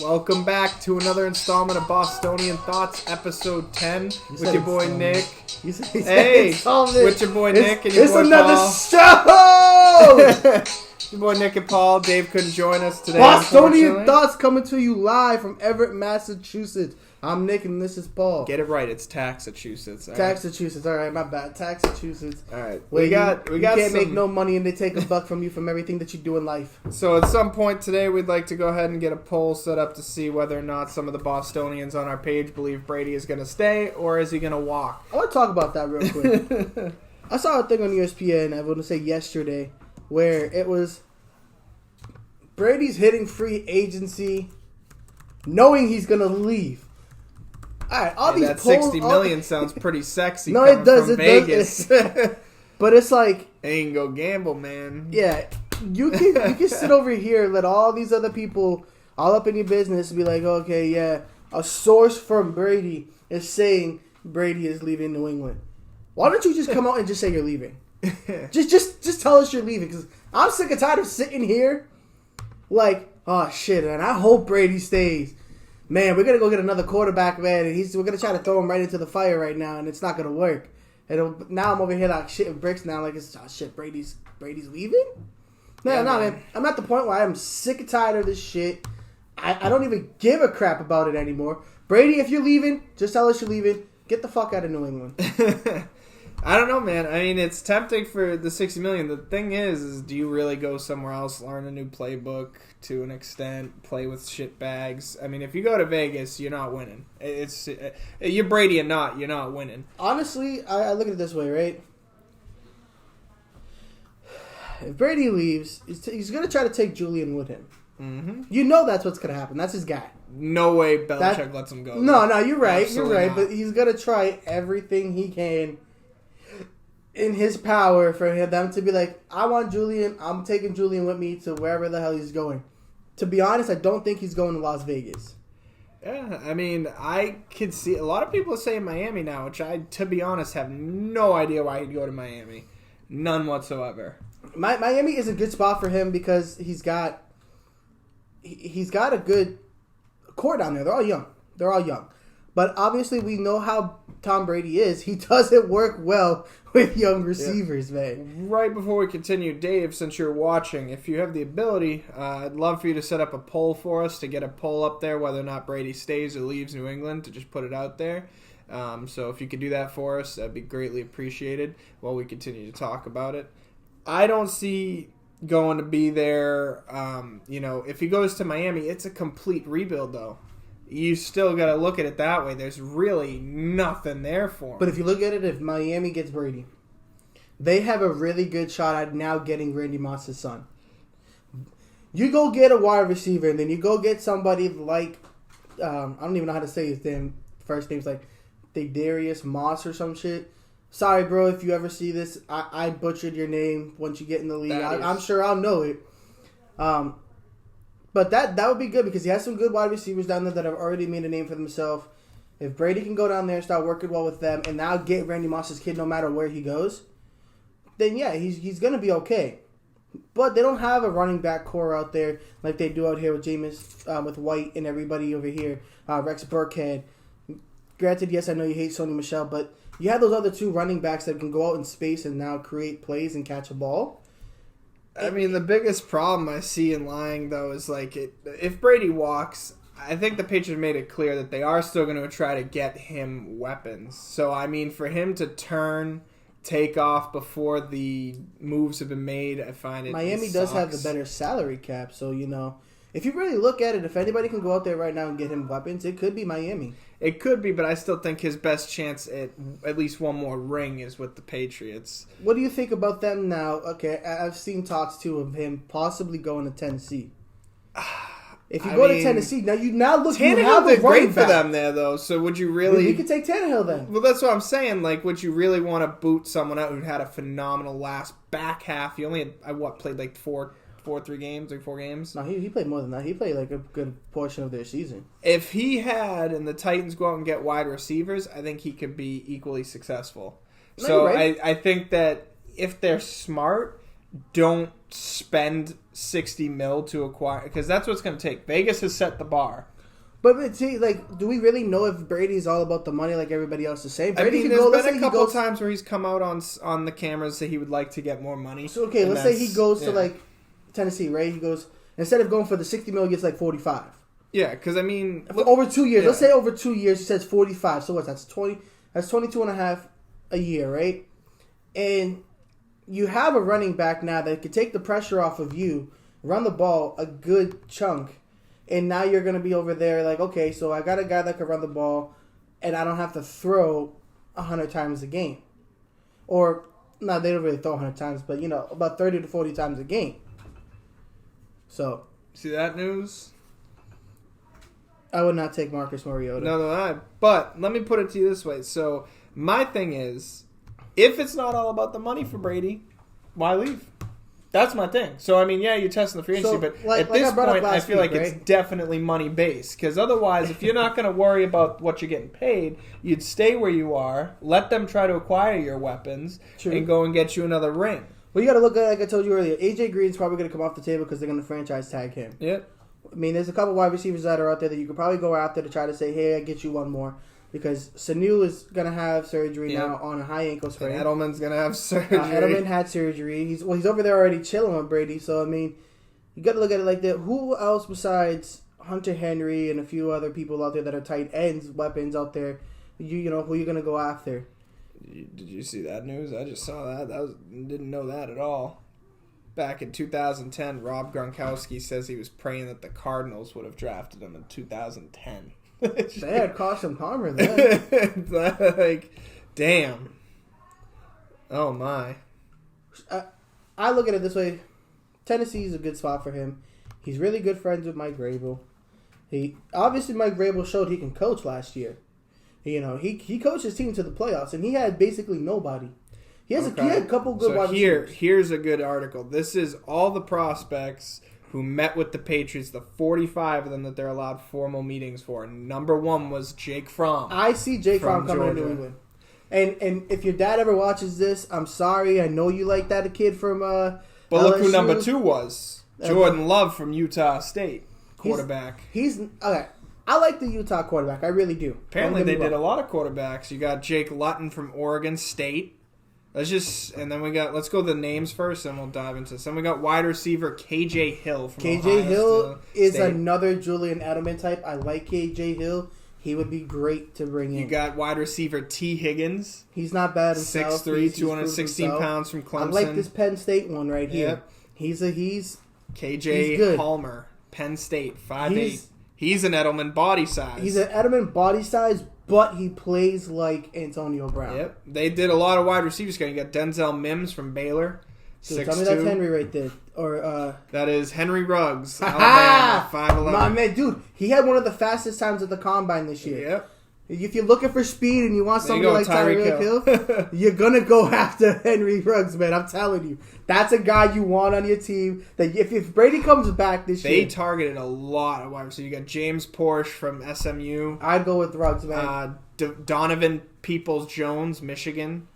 Welcome back to another installment of Bostonian Thoughts, episode 10, with your boy Nick. Hey, with your boy Nick and your boy Paul. It's another show! Your boy Nick and Paul. Dave couldn't join us today. Bostonian Thoughts coming to you live from Everett, Massachusetts. I'm Nick and this is Paul. Get it right, it's Taxachusetts. Taxachusetts, alright, my bad. Taxachusetts. Alright, we can't make no money and they take a buck from you from everything that you do in life. So at some point today, we'd like to go ahead and get a poll set up to see whether or not some of the Bostonians on our page believe Brady is going to stay or is he going to walk. I want to talk about that real quick. I saw a thing on ESPN, I want to say yesterday, where it was Brady's hitting free agency knowing he's going to leave. All these that polls, $60 million sounds pretty sexy. No, it does. From Vegas. But it's like, ain't go gamble, man. Yeah, you can sit over here and let all these other people all up in your business and be like, okay, yeah, a source from Brady is saying Brady is leaving New England. Why don't you just come out and just say you're leaving? just tell us you're leaving, because I'm sick and tired of sitting here like, oh shit, and I hope Brady stays. Man, we're going to go get another quarterback, man, and we're going to try to throw him right into the fire right now, and it's not going to work. And now I'm over here like shit with bricks now, like, shit, Brady's leaving? No, man. I'm at the point where I'm sick and tired of this shit. I don't even give a crap about it anymore. Brady, if you're leaving, just tell us you're leaving. Get the fuck out of New England. I don't know, man. I mean, it's tempting for the $60 million. The thing is do you really go somewhere else, learn a new playbook to an extent, play with shit bags? I mean, if you go to Vegas, you're not winning. You're Brady and you're not winning. Honestly, I look at it this way, right? If Brady leaves, he's going to try to take Julian with him. Mm-hmm. You know that's what's going to happen. That's his guy. No way Belichick lets him go. No, you're right. Absolutely You're right. not. But he's going to try everything he can in his power for them to be like, I want Julian. I'm taking Julian with me to wherever the hell he's going. To be honest, I don't think he's going to Las Vegas. Yeah, I mean, I could see a lot of people say Miami now, which I, to be honest, have no idea why he'd go to Miami. None whatsoever. Miami is a good spot for him because he's got a good core down there. They're all young. But obviously we know how Tom Brady is. He doesn't work well with young receivers, man. Right before we continue, Dave, since you're watching, if you have the ability, I'd love for you to set up a poll for us to get a poll up there whether or not Brady stays or leaves New England, to just put it out there. So if you could do that for us, that'd be greatly appreciated while we continue to talk about it. I don't see going to be there. If he goes to Miami, it's a complete rebuild, though. You still got to look at it that way. There's really nothing there for him. But if you look at it, if Miami gets Brady, they have a really good shot at now getting Randy Moss's son. You go get a wide receiver, and then you go get somebody like, I don't even know how to say his first name's like Darius Moss or some shit. Sorry, bro, if you ever see this, I butchered your name once you get in the league. I'm sure I'll know it. But that would be good because he has some good wide receivers down there that have already made a name for themselves. If Brady can go down there and start working well with them and now get Randy Moss's kid no matter where he goes, then yeah, he's going to be okay. But they don't have a running back core out there like they do out here with Jameis, with White and everybody over here, Rex Burkhead. Granted, yes, I know you hate Sony Michel, but you have those other two running backs that can go out in space and now create plays and catch a ball. I mean, the biggest problem I see in lying, though, is like if Brady walks, I think the Patriots made it clear that they are still going to try to get him weapons. So, I mean, for him to take off before the moves have been made, I find it Miami does have the better salary cap, so, if you really look at it, if anybody can go out there right now and get him weapons, it could be Miami. It could be, but I still think his best chance at least one more ring is with the Patriots. What do you think about them now? Okay, I've seen talks, too, of him possibly going to Tennessee. If you go to Tennessee, now look, you have a great back for them there, though, so would you really... You could take Tannehill then. Well, that's what I'm saying. Like, would you really want to boot someone out who had a phenomenal last back half? He only had, played like 4 games? No, he played more than that. He played like a good portion of their season. If he had, and the Titans go out and get wide receivers, I think he could be equally successful. No, you're right. I think that if they're smart, don't spend $60 million to acquire, because that's what it's going to take. Vegas has set the bar. But see, like, do we really know if Brady's all about the money like everybody else is saying? Brady there's been a couple times where he's come out on the camera and say he would like to get more money. So, okay, let's say he goes to, like, Tennessee, right? He goes, instead of going for the $60 million, he gets, like, 45. Yeah, because, I mean... over 2 years. Yeah. Let's say over 2 years, he says 45. So what? That's 20. That's 22 and a half a year, right? And you have a running back now that could take the pressure off of you, run the ball a good chunk, and now you're going to be over there like, okay, so I got a guy that can run the ball, and I don't have to throw 100 times a game. Or, no, they don't really throw 100 times, but, about 30 to 40 times a game. So. See that news? I would not take Marcus Mariota. No. But let me put it to you this way. So, my thing is, if it's not all about the money for Brady, why leave? That's my thing. So, I mean, yeah, you're testing the free agency, but at this point, I feel like it's definitely money-based. Because otherwise, if you're not going to worry about what you're getting paid, you'd stay where you are, let them try to acquire your weapons, and go and get you another ring. Well, you got to look at, like I told you earlier, A.J. Green's probably going to come off the table because they're going to franchise tag him. Yep. I mean, there's a couple wide receivers that are out there that you could probably go after to try to say, hey, I get you one more. Because Sanu is going to have surgery now on a high ankle sprain. And Edelman's going to have surgery. Edelman had surgery. He's over there already chilling with Brady. So, I mean, you got to look at it like that. Who else besides Hunter Henry and a few other people out there that are tight ends, weapons out there, you know, who you going to go after? Did you see that news? I just saw that. Didn't know that at all. Back in 2010, Rob Gronkowski says he was praying that the Cardinals would have drafted him in 2010. They had Carson Palmer then. Like, damn. Oh, my. I look at it this way. Tennessee is a good spot for him. He's really good friends with Mike Vrabel. Obviously, Mike Vrabel showed he can coach last year. You know, he coached his team to the playoffs, and he had basically nobody. He had a couple good wide receivers. Here's a good article. This is all the prospects who met with the Patriots, the 45 of them that they're allowed formal meetings for. Number one was Jake Fromm. I see Jake Fromm coming to New England. And if your dad ever watches this, I'm sorry. I know you like that kid from But look who number two was. Jordan Love from Utah State, quarterback. He's okay. I like the Utah quarterback. I really do. Apparently they did a lot of quarterbacks. You got Jake Luton from Oregon State. Let's go the names first, and we'll dive into this. Then we got wide receiver KJ Hill from Ohio KJ Hill is another Julian Edelman type. I like KJ Hill. He would be great to bring in. You got wide receiver T. Higgins. He's not bad himself. 6'3", 216 pounds from Clemson. I like this Penn State one right here. Yep. He's KJ Palmer, Penn State, 5'8". He's an Edelman body size. He's an Edelman body size, but he plays like Antonio Brown. Yep. They did a lot of wide receivers. You got Denzel Mims from Baylor. Dude, tell me that's Henry right there. Or that is Henry Ruggs, Alabama, 5'11". My man, dude, he had one of the fastest times at the combine this year. Yep. If you're looking for speed and you want somebody like Tyreek Hill, you're going to go after Henry Ruggs, man. I'm telling you. That's a guy you want on your team. That if Brady comes back this year. They targeted a lot of wide receivers. You got James Porsche from SMU. I'd go with Ruggs, man. Donovan Peoples-Jones, Michigan.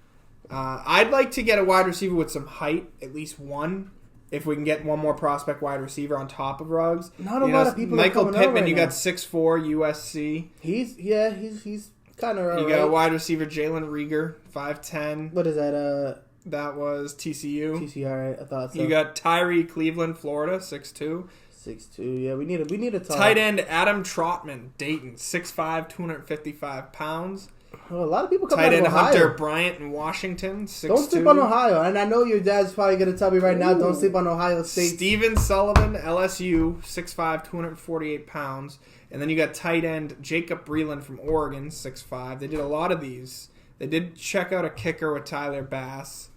I'd like to get a wide receiver with some height, at least one. If we can get one more prospect wide receiver on top of Ruggs. Not a lot of people Michael are coming Pittman, out you right got 6'4", USC. He's kind of You got a wide receiver, Jalen Reagor, 5'10". What is that? That was TCU. TCU, all right. I thought so. You got Tyree Cleveland, Florida, 6'2". 6'2", yeah. We need a tall. Tight end Adam Trotman, Dayton, 6'5", 255 pounds. Well, a lot of people come Tight out of end Ohio. Hunter Bryant in Washington, 6'2". Don't sleep on Ohio. And I know your dad's probably going to tell me right now, don't sleep on Ohio State. Steven Sullivan, LSU, 6'5", 248 pounds. And then you got tight end Jacob Breland from Oregon, 6'5". They did a lot of these. They did check out a kicker with Tyler Bass.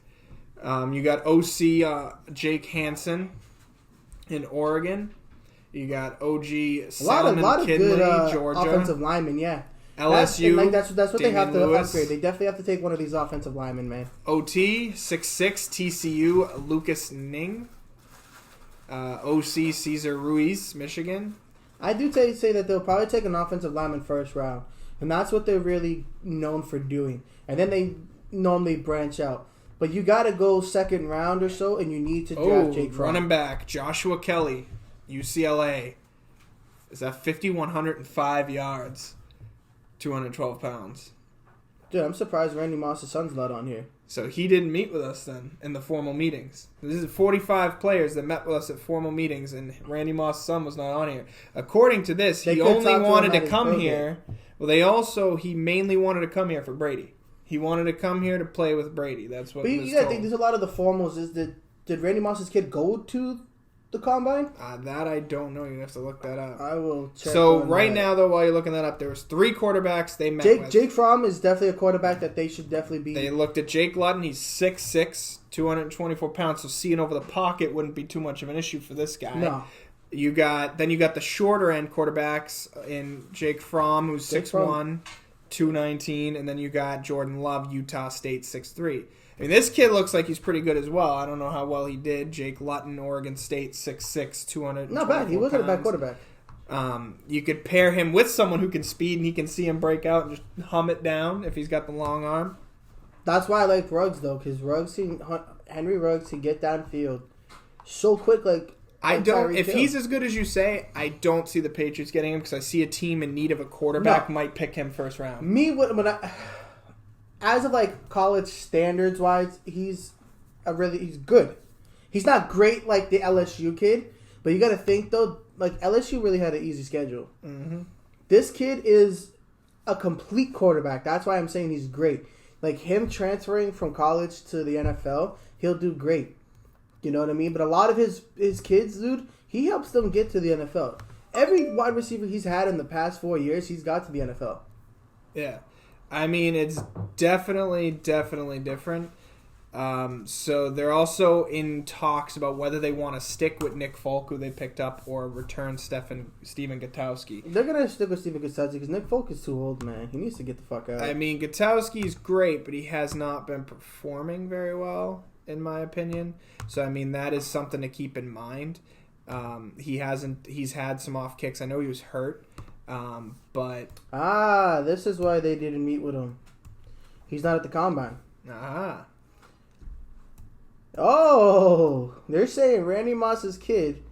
You got OC Jake Hansen in Oregon. You got OG Solomon Kinley, Georgia. Offensive linemen, yeah. LSU. That's what they have to Lewis. upgrade. They definitely have to take one of these offensive linemen, man. OT 6'6", TCU Lucas Ning. OC Cesar Ruiz, Michigan. I do say that they'll probably take an offensive lineman first round, and that's what they're really known for doing. And then they normally branch out. But you got to go second round or so, and you need to draft Jake Fromm. Running back, Joshua Kelly, UCLA, is at 5,105 yards, 212 pounds. Dude, I'm surprised Randy Moss's son's not on here. So he didn't meet with us then in the formal meetings. This is 45 players that met with us at formal meetings, and Randy Moss's son was not on here. According to this, he only wanted to come here. Well, he mainly wanted to come here for Brady. He wanted to come here to play with Brady. That's what. But you gotta think. There's a lot of the formals. Did Randy Moss's kid go to the combine? That I don't know. You have to look that up. I will check. So right now, though, while you're looking that up, there was 3 quarterbacks they met with. Jake Fromm is definitely a quarterback that they should definitely be. They looked at Jake Luton. He's 6'6", 224 pounds. So seeing over the pocket wouldn't be too much of an issue for this guy. No. You got the shorter end quarterbacks in Jake Fromm, who's 6'1", 219, and then you got Jordan Love, Utah State, 6'3". I mean, this kid looks like he's pretty good as well. I don't know how well he did. Jake Luton, Oregon State, 6'6", 200. Not bad. He wasn't a bad quarterback. You could pair him with someone who can speed, and he can see him break out and just hum it down if he's got the long arm. That's why I like Ruggs, though, because Henry Ruggs can get downfield so quick. If he's as good as you say, I don't see the Patriots getting him because I see a team in need of a quarterback might pick him first round. As of college standards wise, he's good. He's not great like the LSU kid, but you got to think though, LSU really had an easy schedule. Mm-hmm. This kid is a complete quarterback. That's why I'm saying he's great. Him transferring from college to the NFL, he'll do great. You know what I mean? But a lot of his kids, dude, he helps them get to the NFL. Every wide receiver he's had in the past 4 years, he's got to the NFL. Yeah. I mean, it's definitely different. So they're also in talks about whether they want to stick with Nick Folk, who they picked up, or return Stephen Gutowski. They're going to stick with Stephen Gutowski because Nick Folk is too old, man. He needs to get the fuck out. I mean, Gutowski's great, but he has not been performing very well, in my opinion. So, I mean, that is something to keep in mind. He's had some off kicks. I know he was hurt. But this is why they didn't meet with him. He's not at the combine. Oh, they're saying Randy Moss's kid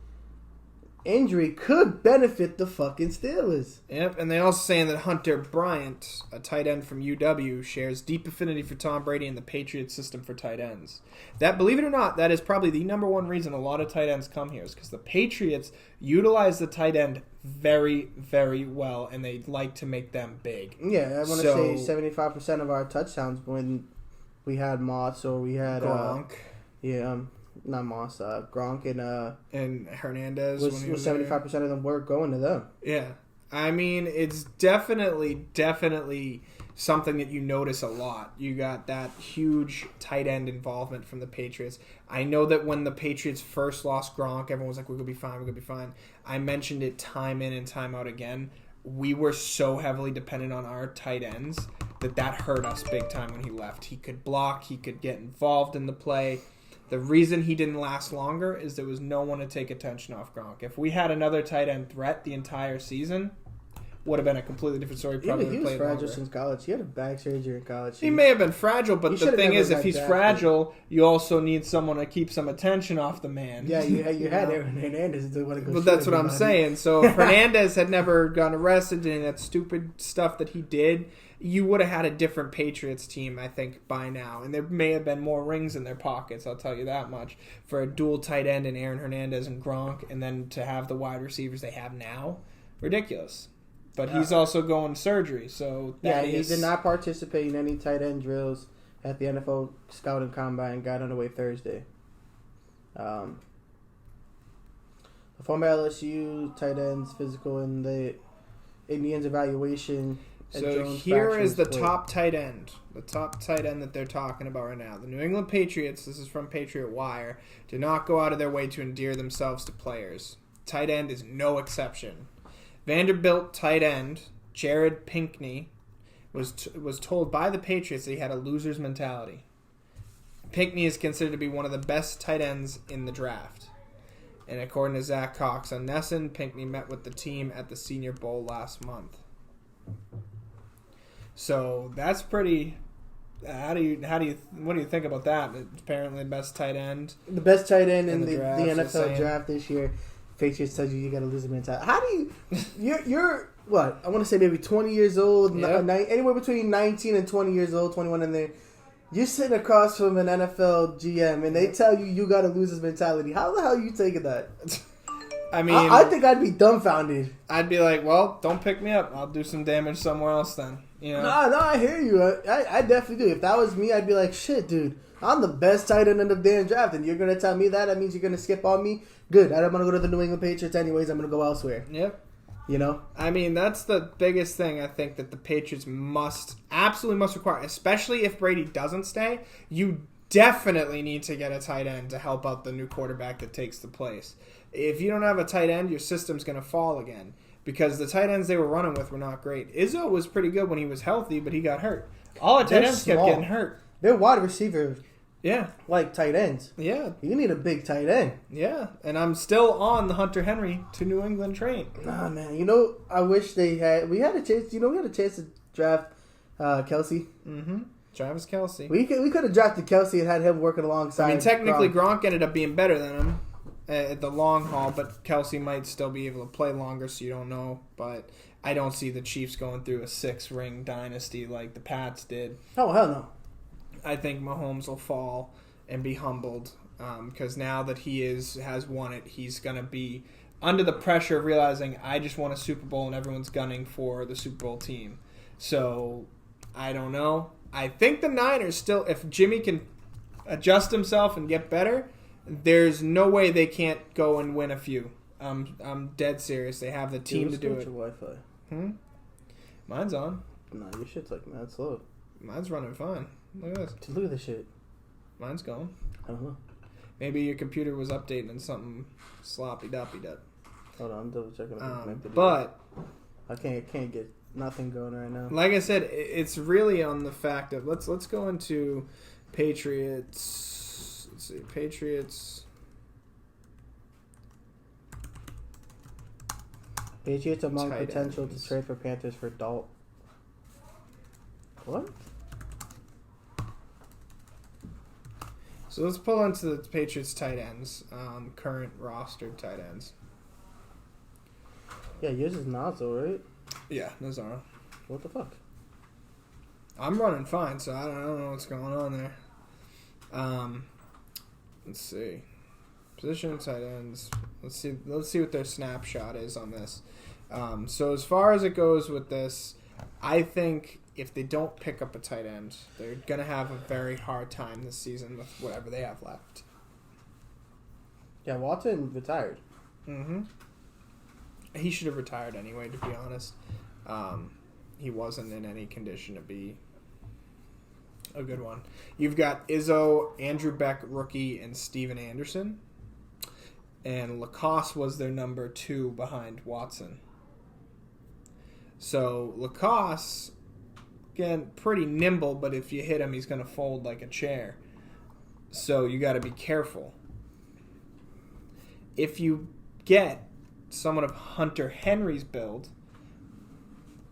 injury could benefit the fucking Steelers. Yep, and they're also saying that Hunter Bryant, a tight end from UW, shares deep affinity for Tom Brady and the Patriots system for tight ends. That, believe it or not, that is probably the number one reason a lot of tight ends come here is because the Patriots utilize the tight end very, very well, and they like to make them big. Yeah, I want to say 75% of our touchdowns when we had Moss or we had Gronk. Not Moss, Gronk and Hernandez. Was 75% of them were going to them. Yeah. I mean, it's definitely something that you notice a lot. You got that huge tight end involvement from the Patriots. I know that when the Patriots first lost Gronk, everyone was like, we're going to be fine, we're going to be fine. I mentioned it time in and time out again. We were so heavily dependent on our tight ends that hurt us big time when he left. He could block, he could get involved in the play. The reason he didn't last longer is there was no one to take attention off Gronk. If we had another tight end threat the entire season, would have been a completely different story. Probably he was fragile since college. He had a back surgery in college. He may have been fragile, but the thing is, if he's fragile, you also need someone to keep some attention off the man. Yeah, you had Aaron Hernandez to want to go. But that's what I'm saying. So if Hernandez had never gone arrested and that stupid stuff that he did, you would have had a different Patriots team, I think, by now. And there may have been more rings in their pockets, I'll tell you that much, for a dual tight end in Aaron Hernandez and Gronk, and then to have the wide receivers they have now. Ridiculous. But he's also going surgery, so he did not participate in any tight end drills at the NFL Scouting Combine. Got underway Thursday. The former LSU tight ends physical in the Indians evaluation. So here is the top tight end. The top tight end that they're talking about right now. The New England Patriots, this is from Patriot Wire, do not go out of their way to endear themselves to players. Tight end is no exception. Vanderbilt tight end Jared Pinkney was told by the Patriots that he had a loser's mentality. Pinkney is considered to be one of the best tight ends in the draft. And according to Zach Cox on Nesson, Pinkney met with the team at the Senior Bowl last month. So that's pretty what do you think about that? Apparently, the best tight end. The best tight end in the draft, NFL draft this year. Patriots tells you got to lose a mentality. How do you? You're what? I want to say maybe 20 years old, anywhere between 19 and 20 years old, 21 in there. You're sitting across from an NFL GM, and they tell you got to lose this mentality. How the hell are you taking that? I mean, I think I'd be dumbfounded. I'd be like, well, don't pick me up. I'll do some damage somewhere else then. You know? No, I hear you. I definitely do. If that was me, I'd be like, shit, dude. I'm the best tight end in the damn draft, and you're going to tell me that? That means you're going to skip on me? Good. I don't want to go to the New England Patriots anyways. I'm going to go elsewhere. Yep. You know? I mean, that's the biggest thing I think that the Patriots absolutely must require, especially if Brady doesn't stay. You definitely need to get a tight end to help out the new quarterback that takes the place. If you don't have a tight end, your system's going to fall again because the tight ends they were running with were not great. Izzo was pretty good when he was healthy, but he got hurt. All the tight ends kept getting hurt. They're wide receivers. Yeah. Like tight ends. Yeah. You need a big tight end. Yeah. And I'm still on the Hunter Henry to New England train. Nah, man. You know, I wish we had a chance to draft Kelsey. Mm-hmm. Travis Kelce. We could have drafted Kelsey and had him working alongside. I mean, technically Gronk ended up being better than him at the long haul, but Kelsey might still be able to play longer, so you don't know. But I don't see the Chiefs going through a 6-ring dynasty like the Pats did. Oh, hell no. I think Mahomes will fall and be humbled because now that he has won it, he's going to be under the pressure of realizing I just won a Super Bowl and everyone's gunning for the Super Bowl team. So, I don't know. I think the Niners still, if Jimmy can adjust himself and get better, there's no way they can't go and win a few. I'm dead serious. They have the team to do it. Your Wi-Fi. Mine's on. Nah, your shit's like mad slow. Mine's running fine. Look at this. Look at this shit. Mine's going. I don't know. Maybe your computer was updating and something sloppy-doppy-dup. Hold on, I'm double checking. But I can't get nothing going right now. Like I said, it's really on the fact of let's go into Patriots. Let's see, Patriots among tight potential ends. to trade for Panthers for Dalt. What? So let's pull into the Patriots tight ends, current rostered tight ends. Yeah, yours is Nazo, right? Yeah, Nazaro. What the fuck? I'm running fine, so I don't know what's going on there. Let's see. Position tight ends. Let's see what their snapshot is on this. So as far as it goes with this, I think if they don't pick up a tight end, they're going to have a very hard time this season with whatever they have left. Yeah, Watson retired. Mm-hmm. He should have retired anyway, to be honest. He wasn't in any condition to be a good one. You've got Izzo, Andrew Beck, rookie, and Steven Anderson. And Lacoste was their number 2 behind Watson. So Lacoste, again, pretty nimble, but if you hit him, he's going to fold like a chair. So you got to be careful. If you get someone of Hunter Henry's build,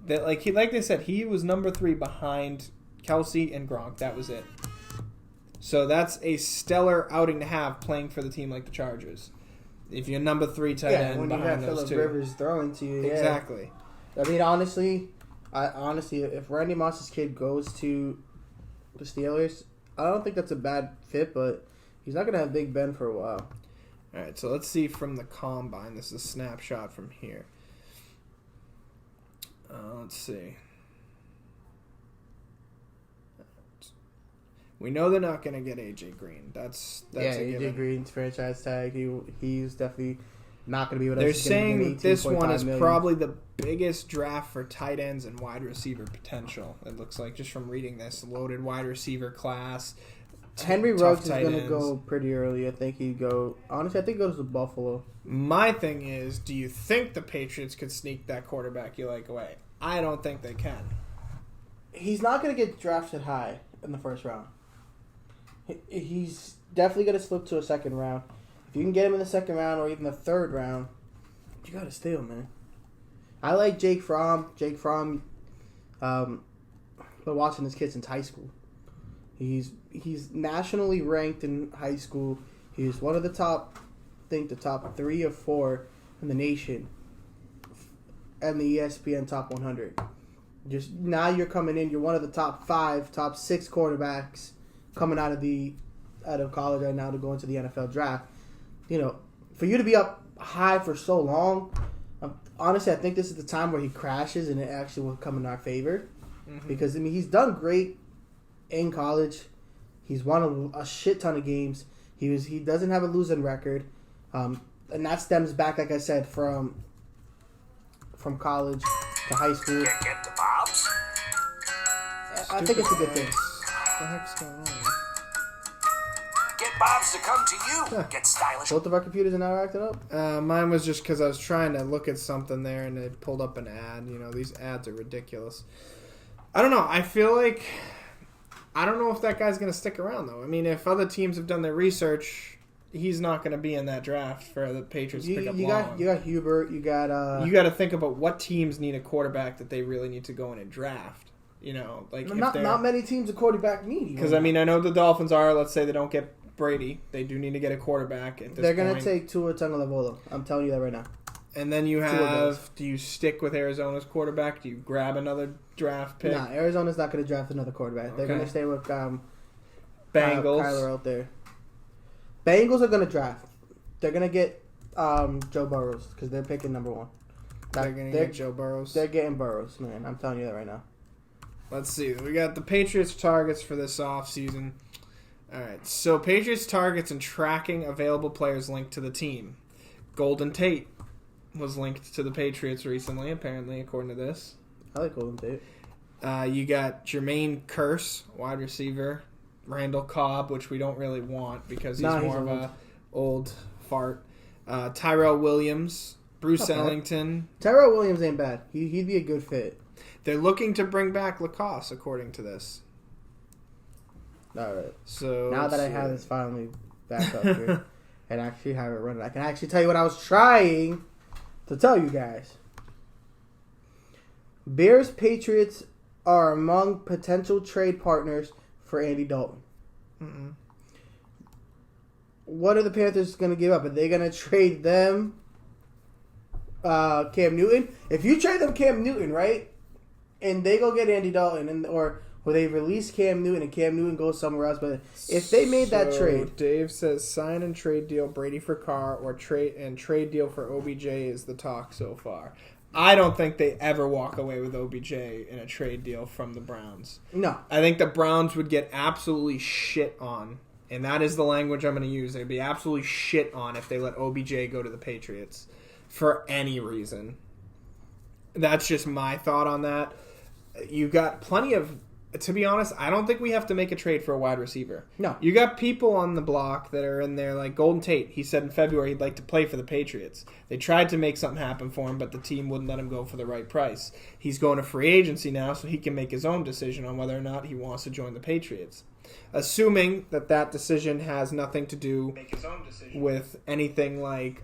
that like they said, he was number 3 behind Kelsey and Gronk. That was it. So that's a stellar outing to have playing for the team like the Chargers. If you're number 3 tight end when behind you have those Phillip two. Rivers throwing to you. Exactly. Yeah. I mean, honestly, if Randy Moss's kid goes to the Steelers, I don't think that's a bad fit, but he's not going to have Big Ben for a while. All right, so let's see from the combine. This is a snapshot from here. Let's see. We know they're not going to get AJ Green. That's AJ Green's franchise tag. He's definitely not going to be with us. They're saying that this one is probably the biggest draft for tight ends and wide receiver potential. It looks like just from reading this loaded wide receiver class. Henry Ruggs is going to go pretty early. I think he'd go. Honestly, I think he goes to Buffalo. My thing is, do you think the Patriots could sneak that quarterback you like away? I don't think they can. He's not going to get drafted high in the first round. He's definitely going to slip to a second round. If you can get him in the second round or even the third round, you got to steal, man. I like Jake Fromm. Been watching this kid since high school. He's nationally ranked in high school. He's one of the top, I think the top 3 or 4 in the nation, and the ESPN Top 100. Just now you're coming in. You're one of the top 5, top 6 quarterbacks coming out of college right now to go into the NFL draft. You know, for you to be up high for so long, honestly, I think this is the time where he crashes, and it actually will come in our favor. Mm-hmm. Because I mean, he's done great in college. He's won a shit ton of games. He doesn't have a losing record, and that stems back, like I said, from college to high school. Get the Bobs? I think it's a good thing. What the heck's going on? Get Bobs to come to you. Get stylish. Both of our computers are now acting up? Mine was just because I was trying to look at something there and it pulled up an ad. You know, these ads are ridiculous. I don't know. I feel like... I don't know if that guy's going to stick around, though. I mean, if other teams have done their research, he's not going to be in that draft for the Patriots to pick up long. You got Hubert. You got... You got to think about what teams need a quarterback that they really need to go in and draft. You know, like not many teams a quarterback need. Because, I mean, I know the Dolphins are, let's say they don't get Brady. They do need to get a quarterback at this They're going to take Tua Tagovailoa. I'm telling you that right now. And then you have, do you stick with Arizona's quarterback? Do you grab another draft pick? Nah, Arizona's not going to draft another quarterback. Okay. They're going to stay with Bengals. Kyler out there. Bengals are going to draft. They're going to get Joe Burrows because they're picking number 1. They're going to get Joe Burrows? They're getting Burrows, man. I'm telling you that right now. Let's see. We got the Patriots targets for this offseason. All right. So Patriots targets and tracking available players linked to the team. Golden Tate was linked to the Patriots recently, apparently, according to this. I like Golden Tate. You got Jermaine Kearse, wide receiver. Randall Cobb, which we don't really want because he's more of a old fart. Tyrell Williams, Bruce Ellington. Tyrell Williams ain't bad. He'd be a good fit. They're looking to bring back Lacoste, according to this. All right. So now that I have this finally back up here and actually have it running, I can actually tell you what I was trying to tell you guys. Bears Patriots are among potential trade partners for Andy Dalton. Mm-mm. What are the Panthers going to give up? Are they going to trade them Cam Newton? If you trade them Cam Newton, right, and they go get Andy Dalton, or they release Cam Newton and Cam Newton goes somewhere else, but if they made that trade... Dave says sign and trade deal Brady for Carr or trade deal for OBJ is the talk so far. I don't think they ever walk away with OBJ in a trade deal from the Browns. No. I think the Browns would get absolutely shit on, and that is the language I'm going to use. They'd be absolutely shit on if they let OBJ go to the Patriots for any reason. That's just my thought on that. You got plenty of... To be honest, I don't think we have to make a trade for a wide receiver. No. You got people on the block that are in there, like Golden Tate. He said in February he'd like to play for the Patriots. They tried to make something happen for him, but the team wouldn't let him go for the right price. He's going to free agency now, so he can make his own decision on whether or not he wants to join the Patriots. Assuming that decision has nothing to do with anything like,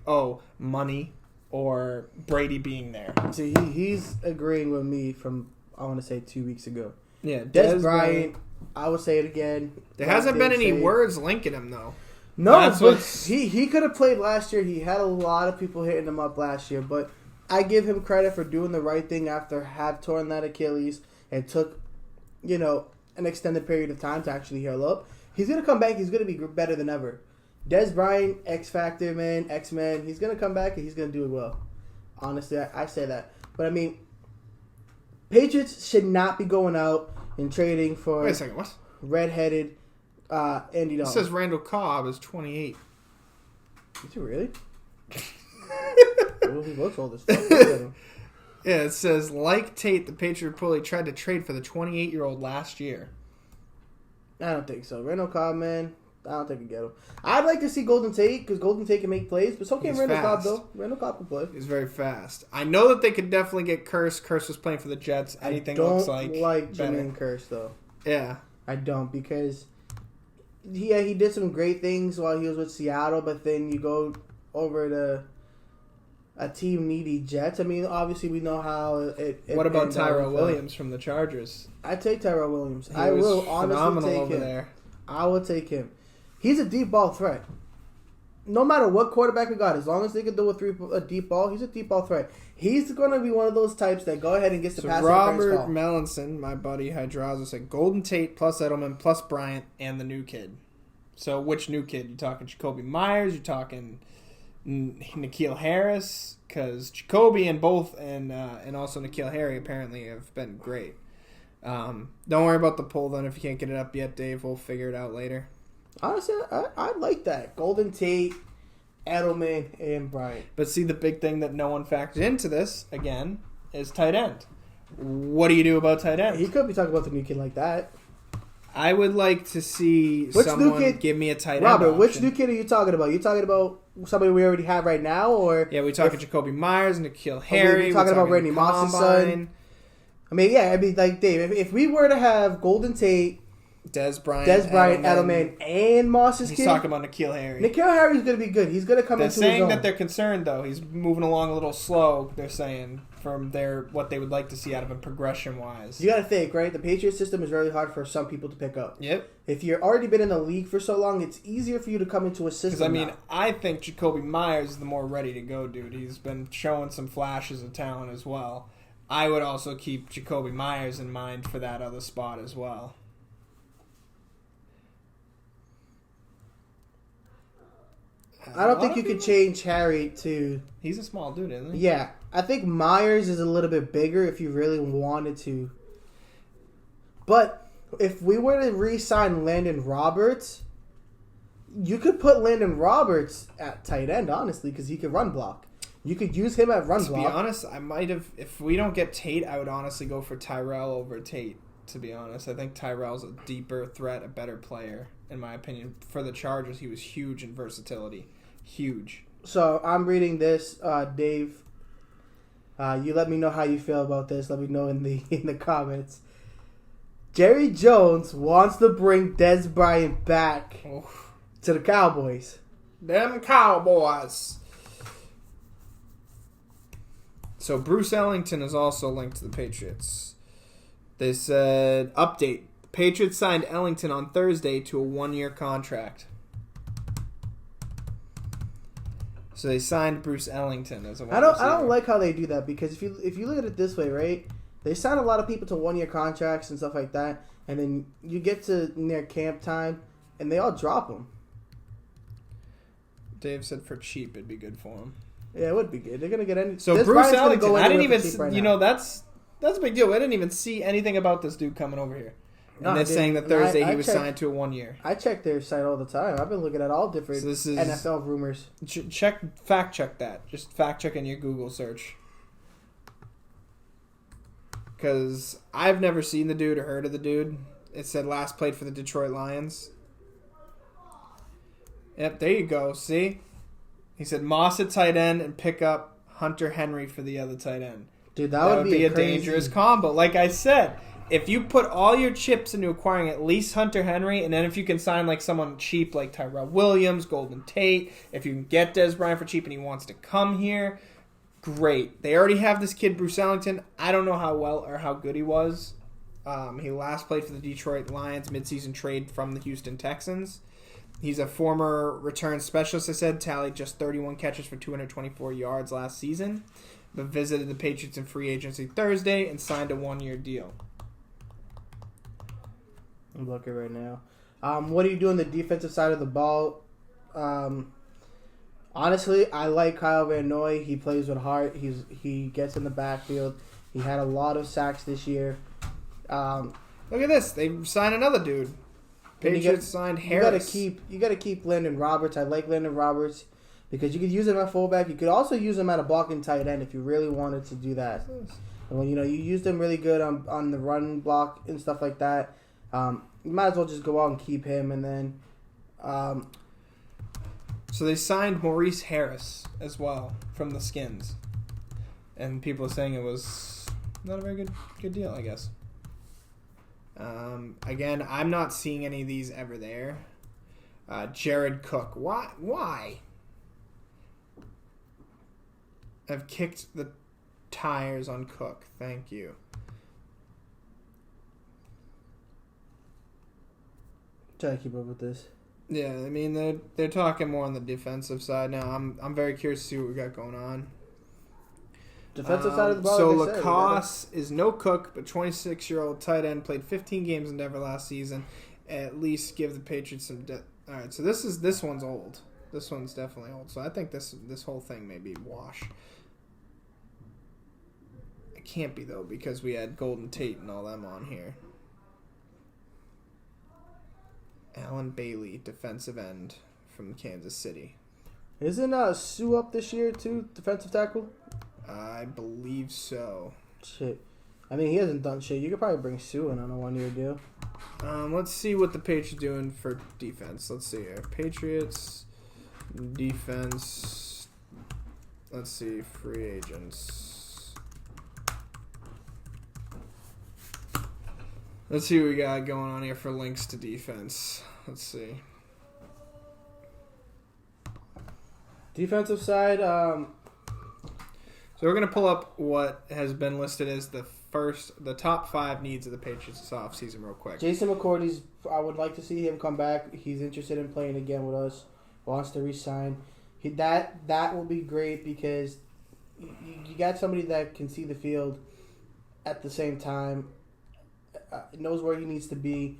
money or Brady being there. See, he's agreeing with me from, I want to say, 2 weeks ago. Yeah, Des Bryant, I will say it again. There hasn't been any words linking him, though. No, but he could have played last year. He had a lot of people hitting him up last year, but I give him credit for doing the right thing after have torn that Achilles and took, an extended period of time to actually heal up. He's going to come back. He's going to be better than ever. Des Bryant, X Factor, man, X-Men, he's going to come back and he's going to do it well. Honestly, I say that. But, I mean, Patriots should not be going out and trading for... Wait a second, what? Redheaded Andy Dalton. It says Randall Cobb is 28. Is he really? Well, he looks old as fuck. Yeah, it says, like Tate, the Patriot reportedly tried to trade for the 28-year-old last year. I don't think so. Randall Cobb, man, I don't think we get him. I'd like to see Golden Tate, because Golden Tate can make plays, but so can Randall Cobb, though. Randall Cobb can play. He's very fast. I know that they could definitely get Kearse. Kearse was playing for the Jets. Anything looks like Jermaine Kearse, though. Yeah. I don't, because he did some great things while he was with Seattle, but then you go over to a team needy Jets. I mean, obviously we know how it What about ended Tyrell with, Williams from the Chargers? I'd take Tyrell Williams. He I was will honestly phenomenal take over him. there. I will take him. He's a deep ball threat. No matter what quarterback we got, as long as they can do a deep ball, he's a deep ball threat. He's going to be one of those types that go ahead and gets the pass interference Robert call. Melanson, my buddy Hydraza, said Golden Tate plus Edelman plus Bryant and the new kid. So which new kid? You talking Jacoby Myers? You talking N'Keal Harris? Because Jacoby and both and also N'Keal Harry apparently have been great. Don't worry about the poll then if you can't get it up yet, Dave. We'll figure it out later. Honestly, I like that. Golden Tate, Edelman, and Bryant. But see, the big thing that no one factored into this, again, is tight end. What do you do about tight end? He could be talking about the new kid like that. I would like to see someone give me a tight end Robert, option. which new kid are you talking about? You talking about somebody we already have right now? Or yeah, we talking Jacoby Myers, N'Keal Harry. We're talking about Randy Moss's son. I mean, like Dave, if we were to have Golden Tate, Des Bryant, Edelman, and Moss's kid. He's talking about N'Keal Harry. N'Keal Harry's going to be good. He's going to come into his own. They're saying that they're concerned, though. He's moving along a little slow, they're saying, from what they would like to see out of him progression-wise. You got to think, right? The Patriot system is really hard for some people to pick up. Yep. If you've already been in the league for so long, it's easier for you to come into a system. Because, I mean, I think Jacoby Myers is the more ready-to-go dude. He's been showing some flashes of talent as well. I would also keep Jacoby Myers in mind for that other spot as well. I don't think you could change Harry to... He's a small dude, isn't he? Yeah. I think Myers is a little bit bigger if you really wanted to. But if we were to re-sign Landon Roberts, you could put Landon Roberts at tight end, honestly, because he could run block. You could use him at run block. To be honest, I might have... If we don't get Tate, I would honestly go for Tyrell over Tate, to be honest. I think Tyrell's a deeper threat, a better player, in my opinion. For the Chargers, he was huge in versatility. Huge. So, I'm reading this, Dave. You let me know how you feel about this. Let me know in the comments. Jerry Jones wants to bring Des Bryant back to the Cowboys. Them Cowboys. So Bruce Ellington is also linked to the Patriots. They said, update. The Patriots signed Ellington on Thursday to a 1-year contract. So they signed Bruce Ellington as a wide receiver. I don't like how they do that, because if you look at it this way, right? They sign a lot of people to 1-year contracts and stuff like that, and then you get to near camp time, and they all drop them. Dave said for cheap it'd be good for him. Yeah, it would be good. They're gonna get any. So Bruce Ellington, I didn't even, that's a big deal. I didn't even see anything about this dude coming over here. And they're saying that Thursday he was signed to a 1 year. I check their site all the time. I've been looking at all different NFL rumors. Fact check that. Just fact check in your Google search. Because I've never seen the dude or heard of the dude. It said last played for the Detroit Lions. Yep, there you go. See? He said Moss at tight end and pick up Hunter Henry for the other tight end. Dude, that would be a dangerous combo. Like I said, if you put all your chips into acquiring at least Hunter Henry, and then if you can sign like someone cheap like Tyrell Williams, Golden Tate, if you can get Des Bryant for cheap and he wants to come here, great. They already have this kid, Bruce Ellington. I don't know how well or how good he was. He last played for the Detroit Lions, midseason trade from the Houston Texans. He's a former return specialist, I said, tallied just 31 catches for 224 yards last season, but visited the Patriots in free agency Thursday and signed a 1-year deal. I'm looking right now. What do you do on the defensive side of the ball? Honestly, I like Kyle Van Noy. He plays with heart. He gets in the backfield. He had a lot of sacks this year. Look at this. They signed another dude. Patriots signed Harris. You gotta keep Landon Roberts. I like Landon Roberts because you could use him at fullback. You could also use him at a blocking tight end if you really wanted to do that. And when you used him really good on the run block and stuff like that, you might as well just go out and keep him. And then, so they signed Maurice Harris as well from the Skins, and people are saying it was not a very good deal, I guess. Again, I'm not seeing any of these ever there. Jared Cook. Why? have kicked the tires on Cook. Thank you. Try to keep up with this. Yeah, I mean they're talking more on the defensive side now. I'm very curious to see what we got going on. Defensive side of the ball. So like I said, Lacoste is no Cook, but 26-year-old tight end, played 15 games in Denver last season. At least give the Patriots some. All right, so this one's old. This one's definitely old. So I think this whole thing may be wash. It can't be though because we had Golden Tate and all them on here. Alan Bailey, defensive end from Kansas City. Isn't Sue up this year too, defensive tackle? I believe so. Shit. I mean, he hasn't done shit. You could probably bring Sue in on a 1-year deal. Let's see what the Patriots doing for defense. Let's see here. Patriots defense. Let's see. Free agents. Let's see what we got going on here for links to defense. Let's see. Defensive side, So we're going to pull up what has been listed as the top 5 needs of the Patriots this offseason real quick. Jason McCourty's, I would like to see him come back. He's interested in playing again with us. Wants to re-sign. That will be great because you got somebody that can see the field at the same time, knows where he needs to be.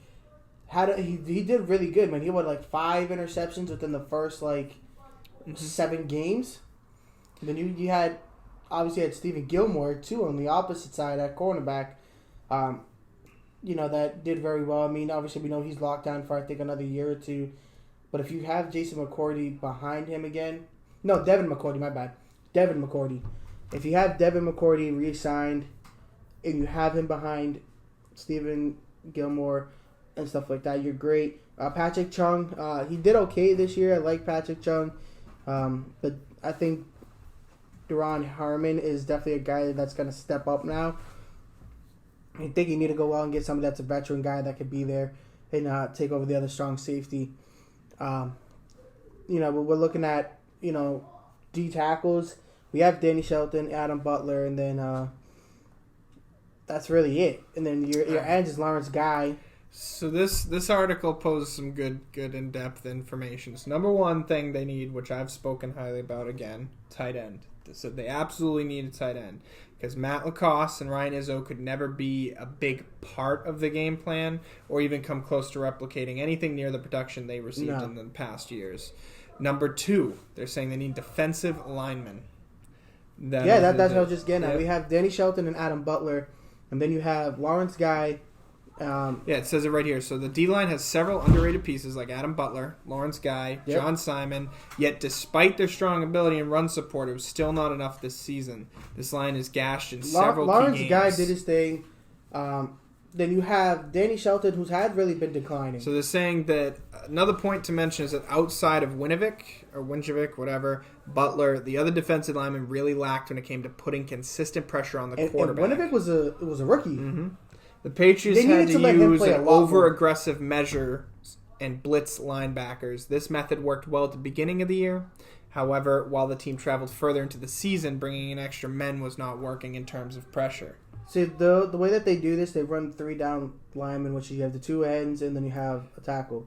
He did really good, man. He had 5 interceptions within the first 7 games. And then you had obviously had Stephen Gilmore too on the opposite side at cornerback. That did very well. I mean, obviously we know he's locked down for I think another year or two. But if you have Jason McCourty behind him again, no, Devin McCourty, my bad, Devin McCourty. If you have Devin McCourty re-signed and you have him behind Stephen Gilmore and stuff like that, you're great. Patrick Chung, he did okay this year. I like Patrick Chung, but I think Duron Harmon is definitely a guy that's going to step up now. I think you need to go out and get somebody that's a veteran guy that could be there and take over the other strong safety. We're looking at, D tackles. We have Danny Shelton, Adam Butler, and then that's really it. And then your end is Lawrence Guy. So this article poses some good in-depth information. So number one thing they need, which I've spoken highly about again, tight end. So they absolutely need a tight end because Matt Lacoste and Ryan Izzo could never be a big part of the game plan or even come close to replicating anything near the production they received in the past years. Number 2, they're saying they need defensive linemen. That's what I was just getting at. We have Danny Shelton and Adam Butler, and then you have Lawrence Guy. It says it right here. So the D-line has several underrated pieces like Adam Butler, Lawrence Guy, John Simon. Yet despite their strong ability and run support, it was still not enough this season. This line is gashed in several Lawrence key games. Guy did his thing. Then you have Danny Shelton, who's had really been declining. So they're saying that another point to mention is that outside of Winovich, whatever, Butler, the other defensive linemen really lacked when it came to putting consistent pressure on the quarterback. And Winovich was a rookie. Mm-hmm. The Patriots had to use over-aggressive measure and blitz linebackers. This method worked well at the beginning of the year. However, while the team traveled further into the season, bringing in extra men was not working in terms of pressure. See, the way that they do this, they run 3 down linemen, which you have the 2 ends, and then you have a tackle.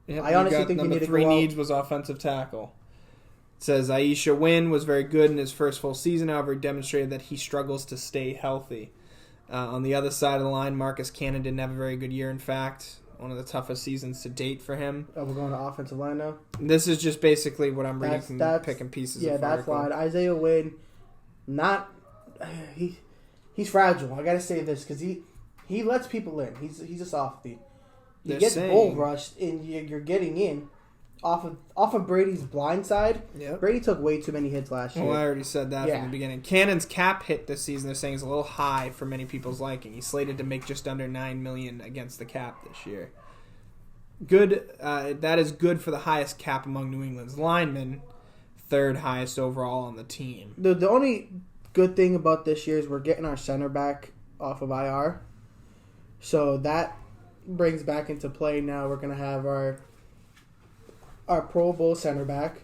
Yep, I honestly think you need to go number 3 needs was offensive tackle. It says Aisha Wynn was very good in his first full season. However, he demonstrated that he struggles to stay healthy. On the other side of the line, Marcus Cannon didn't have a very good year. In fact, one of the toughest seasons to date for him. Oh, we're going to offensive line now? This is just basically what I'm reading from picking pieces of the article. Yeah, that's fine. Isaiah Wynn, he's fragile. I got to say this because he lets people in. He's a softie. He gets bull rushed, and you're getting in off of Brady's blind side. Yep. Brady took way too many hits last year. Well, I already said that from the beginning. Cannon's cap hit this season, they're saying, is a little high for many people's liking. He's slated to make just under $9 million against the cap this year. Good. That is good for the highest cap among New England's linemen, 3rd highest overall on the team. The only good thing about this year is we're getting our center back off of IR. So that brings back into play now. We're going to have our Pro Bowl center back.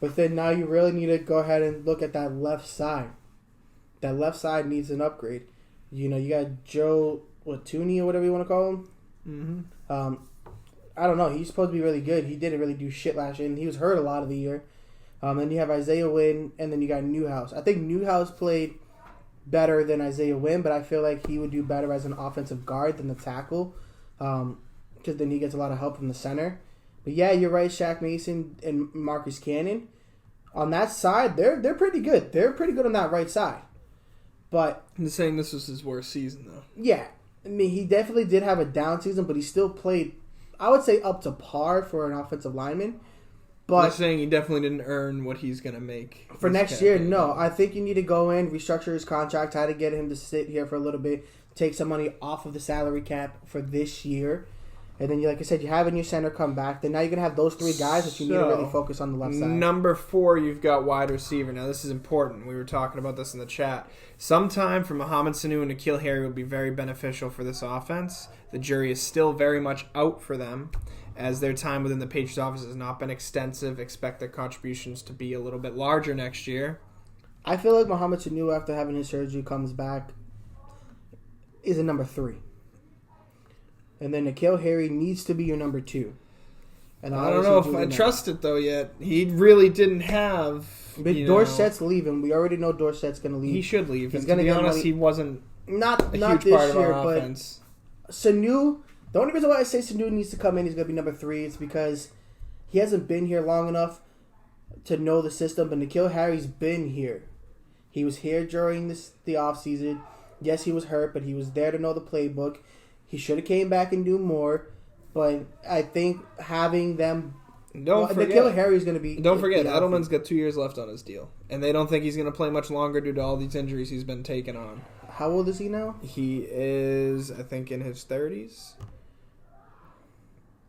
But then now you really need to go ahead and look at that left side. That left side needs an upgrade. You know, you got Joe Tooney or whatever you want to call him. Mm-hmm. I don't know. He's supposed to be really good. He didn't really do shit last year, and he was hurt a lot of the year. Then you have Isaiah Wynn, and then you got Newhouse. I think Newhouse played better than Isaiah Wynn, but I feel like he would do better as an offensive guard than the tackle, because then he gets a lot of help from the center. But yeah, you're right, Shaq Mason and Marcus Cannon. On that side, they're pretty good. They're pretty good on that right side. But I'm saying this was his worst season, though. yeah, I mean, he definitely did have a down season, but he still played, I would say, up to par for an offensive lineman. But I'm saying he definitely didn't earn what he's going to make. For next year, no. I think you need to go in, restructure his contract, try to get him to sit here for a little bit, take some money off of the salary cap for this year. And then, like I said, you have a new center come back. Then now you're going to have those three guys that you need to really focus on the left side. Number 4, you've got wide receiver. Now, this is important. We were talking about this in the chat. Sometime for Mohamed Sanu and N'Keal Harry would be very beneficial for this offense. The jury is still very much out for them, as their time within the Patriots office has not been extensive. Expect their contributions to be a little bit larger next year. I feel like Mohamed Sanu, after having his surgery, comes back, is a number 3. And then N'Keal Harry needs to be your number 2. And I don't know if I trust it, though, yet. He really didn't have... But Dorsett's leaving. We already know Dorsett's going to leave. He should leave. He's And to be honest, he wasn't not a huge this part of year, our but offense. Sanu, the only reason why I say Sanu needs to come in, he's going to be number 3, is because he hasn't been here long enough to know the system. But N'Keal Harry's been here. He was here during the offseason. Yes, he was hurt, but he was there to know the playbook. He should have came back and do more, but I think having them... N'Keal Harry's going to be... Don't forget, Edelman's got 2 years left on his deal, and they don't think he's going to play much longer due to all these injuries he's been taking on. How old is he now? He is, I think, in his 30s.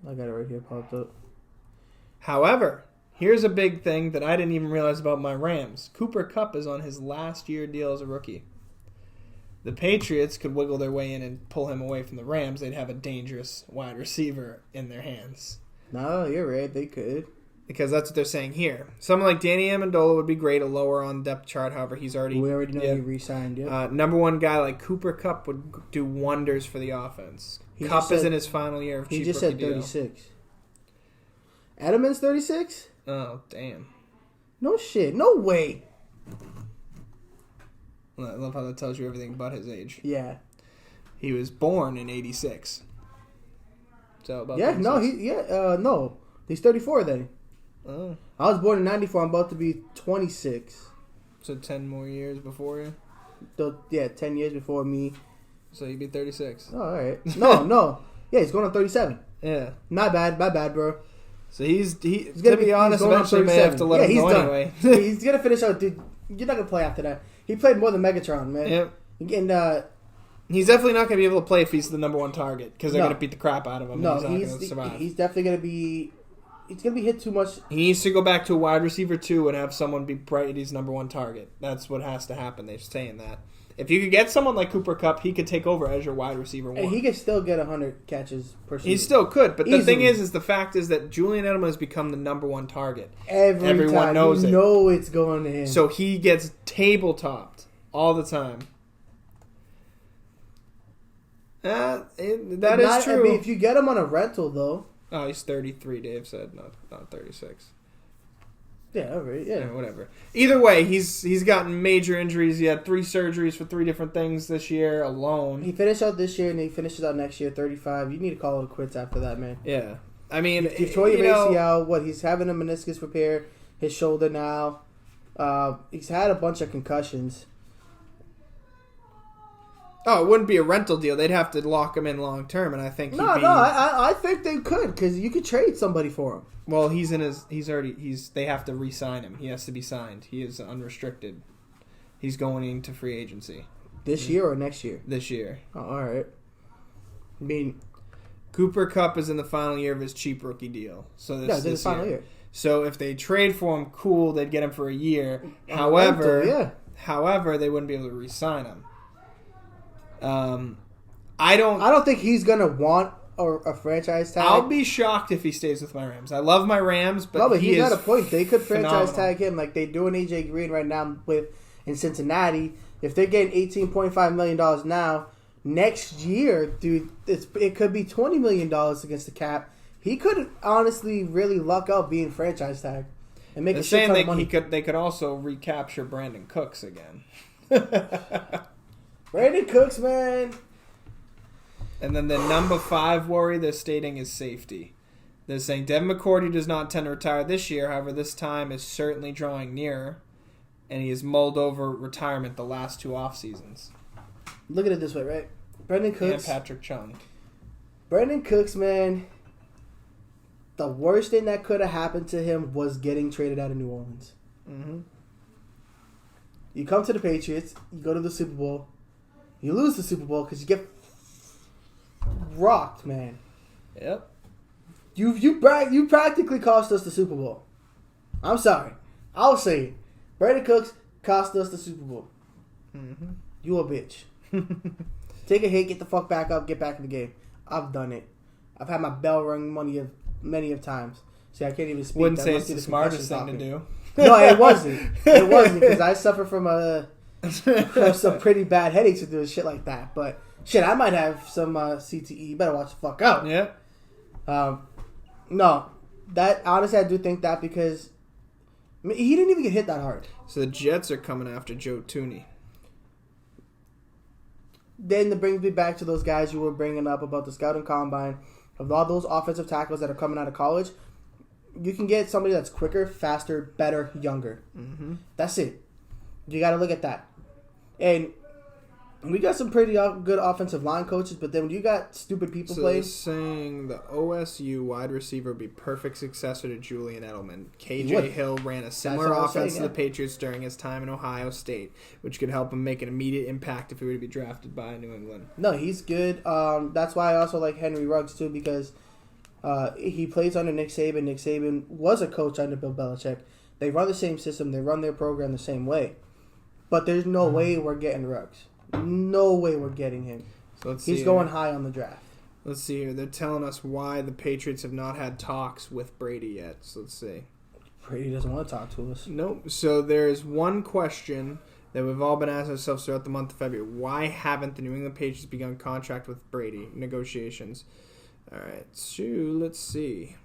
I got it right here popped up. However, here's a big thing that I didn't even realize about my Rams. Cooper Kupp is on his last year deal as a rookie. The Patriots could wiggle their way in and pull him away from the Rams. They'd have a dangerous wide receiver in their hands. No, you're right. They could. Because that's what they're saying here. Someone like Danny Amendola would be great, a lower on depth chart. However, he's already... We already know he re-signed, yeah. Number 1 guy like Cooper Kupp would do wonders for the offense. Kupp is in his final year of cheap rookie deal. He just said 36. Edelman's 36? Oh, damn. No shit. No way. I love how that tells you everything but his age. Yeah. He was born in 86. So about 36. No. He's 34 then. Oh. I was born in 94. I'm about to be 26. So 10 more years before you? 10 years before me. So you'd be 36. Oh, all right. No. Yeah, he's going on 37. Yeah. My bad, bro. So he's to be honest, eventually may have to let him go anyway. He's going to finish out, dude. You're not going to play after that. He played more than Megatron, man. Yep. And he's definitely not going to be able to play if he's the number 1 target because they're going to beat the crap out of him. No, and he's not going to survive. He's definitely going to be... He's going to be hit too much. He needs to go back to a wide receiver 2 and have someone be Brady's number 1 target. That's what has to happen. They're saying that. If you could get someone like Cooper Kupp, he could take over as your wide receiver 1. And he could still get 100 catches per season. He still could, but easily. The thing is the fact is that Julian Edelman has become the number 1 target. Everyone time. Knows you know it's going to him. So he gets table-topped all the time. That is true. I mean, if you get him on a rental, though. Oh, he's 33, Dave said, not 36. Yeah, right, yeah. Whatever. Either way, he's gotten major injuries. He had 3 surgeries for 3 different things this year alone. He finished out this year, and he finishes out next year, 35. You need to call it quits after that, man. Yeah. I mean, he tore your ACL. He's having a meniscus repair, his shoulder now. He's had a bunch of concussions. Oh, it wouldn't be a rental deal. They'd have to lock him in long term, and I think I think they could because you could trade somebody for him. Well, they have to re-sign him. He has to be signed. He is unrestricted. He's going into free agency. This year or next year? This year. Oh, all right. I mean, Cooper Kupp is in the final year of his cheap rookie deal. So this the final year. So if they trade for him, cool, they'd get him for a year. However, they wouldn't be able to re-sign him. I don't think he's gonna want a franchise tag. I'll be shocked if he stays with my Rams. I love my Rams, but, no, but he's got a point. They could franchise phenomenal. tag him like they do in AJ Green right now in Cincinnati. If they're getting $18.5 million now, next year, dude, it could be $20 million against the cap. He could honestly really luck out being franchise tag and make a shit ton of money. They could also recapture Brandon Cooks again. Brandon Cooks, man. And then the number 5 worry they're stating is safety. They're saying Devin McCourty does not intend to retire this year. However, this time is certainly drawing nearer, and he has mulled over retirement the last 2 off seasons. Look at it this way, right? Brandon Cooks. And Patrick Chung. Brandon Cooks, man. The worst thing that could have happened to him was getting traded out of New Orleans. Mm-hmm. You come to the Patriots, you go to the Super Bowl, you lose the Super Bowl because you get rocked, man. Yep. You practically cost us the Super Bowl. I'm sorry. I'll say it. Brandon Cooks cost us the Super Bowl. Mm-hmm. You a bitch. Take a hit, get the fuck back up, get back in the game. I've done it. I've had my bell rung many of times. See, I can't even speak. Wouldn't That say must it's be the smartest thing talking. to do. No, it wasn't. It wasn't because I suffer from some pretty bad headaches with doing shit like that. But shit, I might have some CTE. You better watch the fuck out. Yeah. No, that honestly, I do think that because he didn't even get hit that hard. So the Jets are coming after Joe Tooney. Then it brings me back to those guys you were bringing up about the scouting combine of all those offensive tackles that are coming out of college. You can get somebody that's quicker, faster, better, younger. Mm-hmm. That's it. You got to look at that. And we got some pretty good offensive line coaches, but then when you got stupid people So playing... they're saying the OSU wide receiver would be perfect successor to Julian Edelman. He KJ would. Hill ran a similar what I was offense saying, to the Patriots during his time in Ohio State, which could help him make an immediate impact if he were to be drafted by New England. No, he's good. That's why I also like Henry Ruggs, too, because he plays under Nick Saban. Nick Saban was a coach under Bill Belichick. They run the same system. They run their program the same way. But there's no way we're getting Ruggs. No way we're getting him. So let's He's see going here. high on the draft. Let's see here. They're telling us why the Patriots have not had talks with Brady yet. So let's see. Brady doesn't want to talk to us. Nope. So there's one question that we've all been asking ourselves throughout the month of February. Why haven't the New England Patriots begun contract with Brady negotiations? All right. So let's see.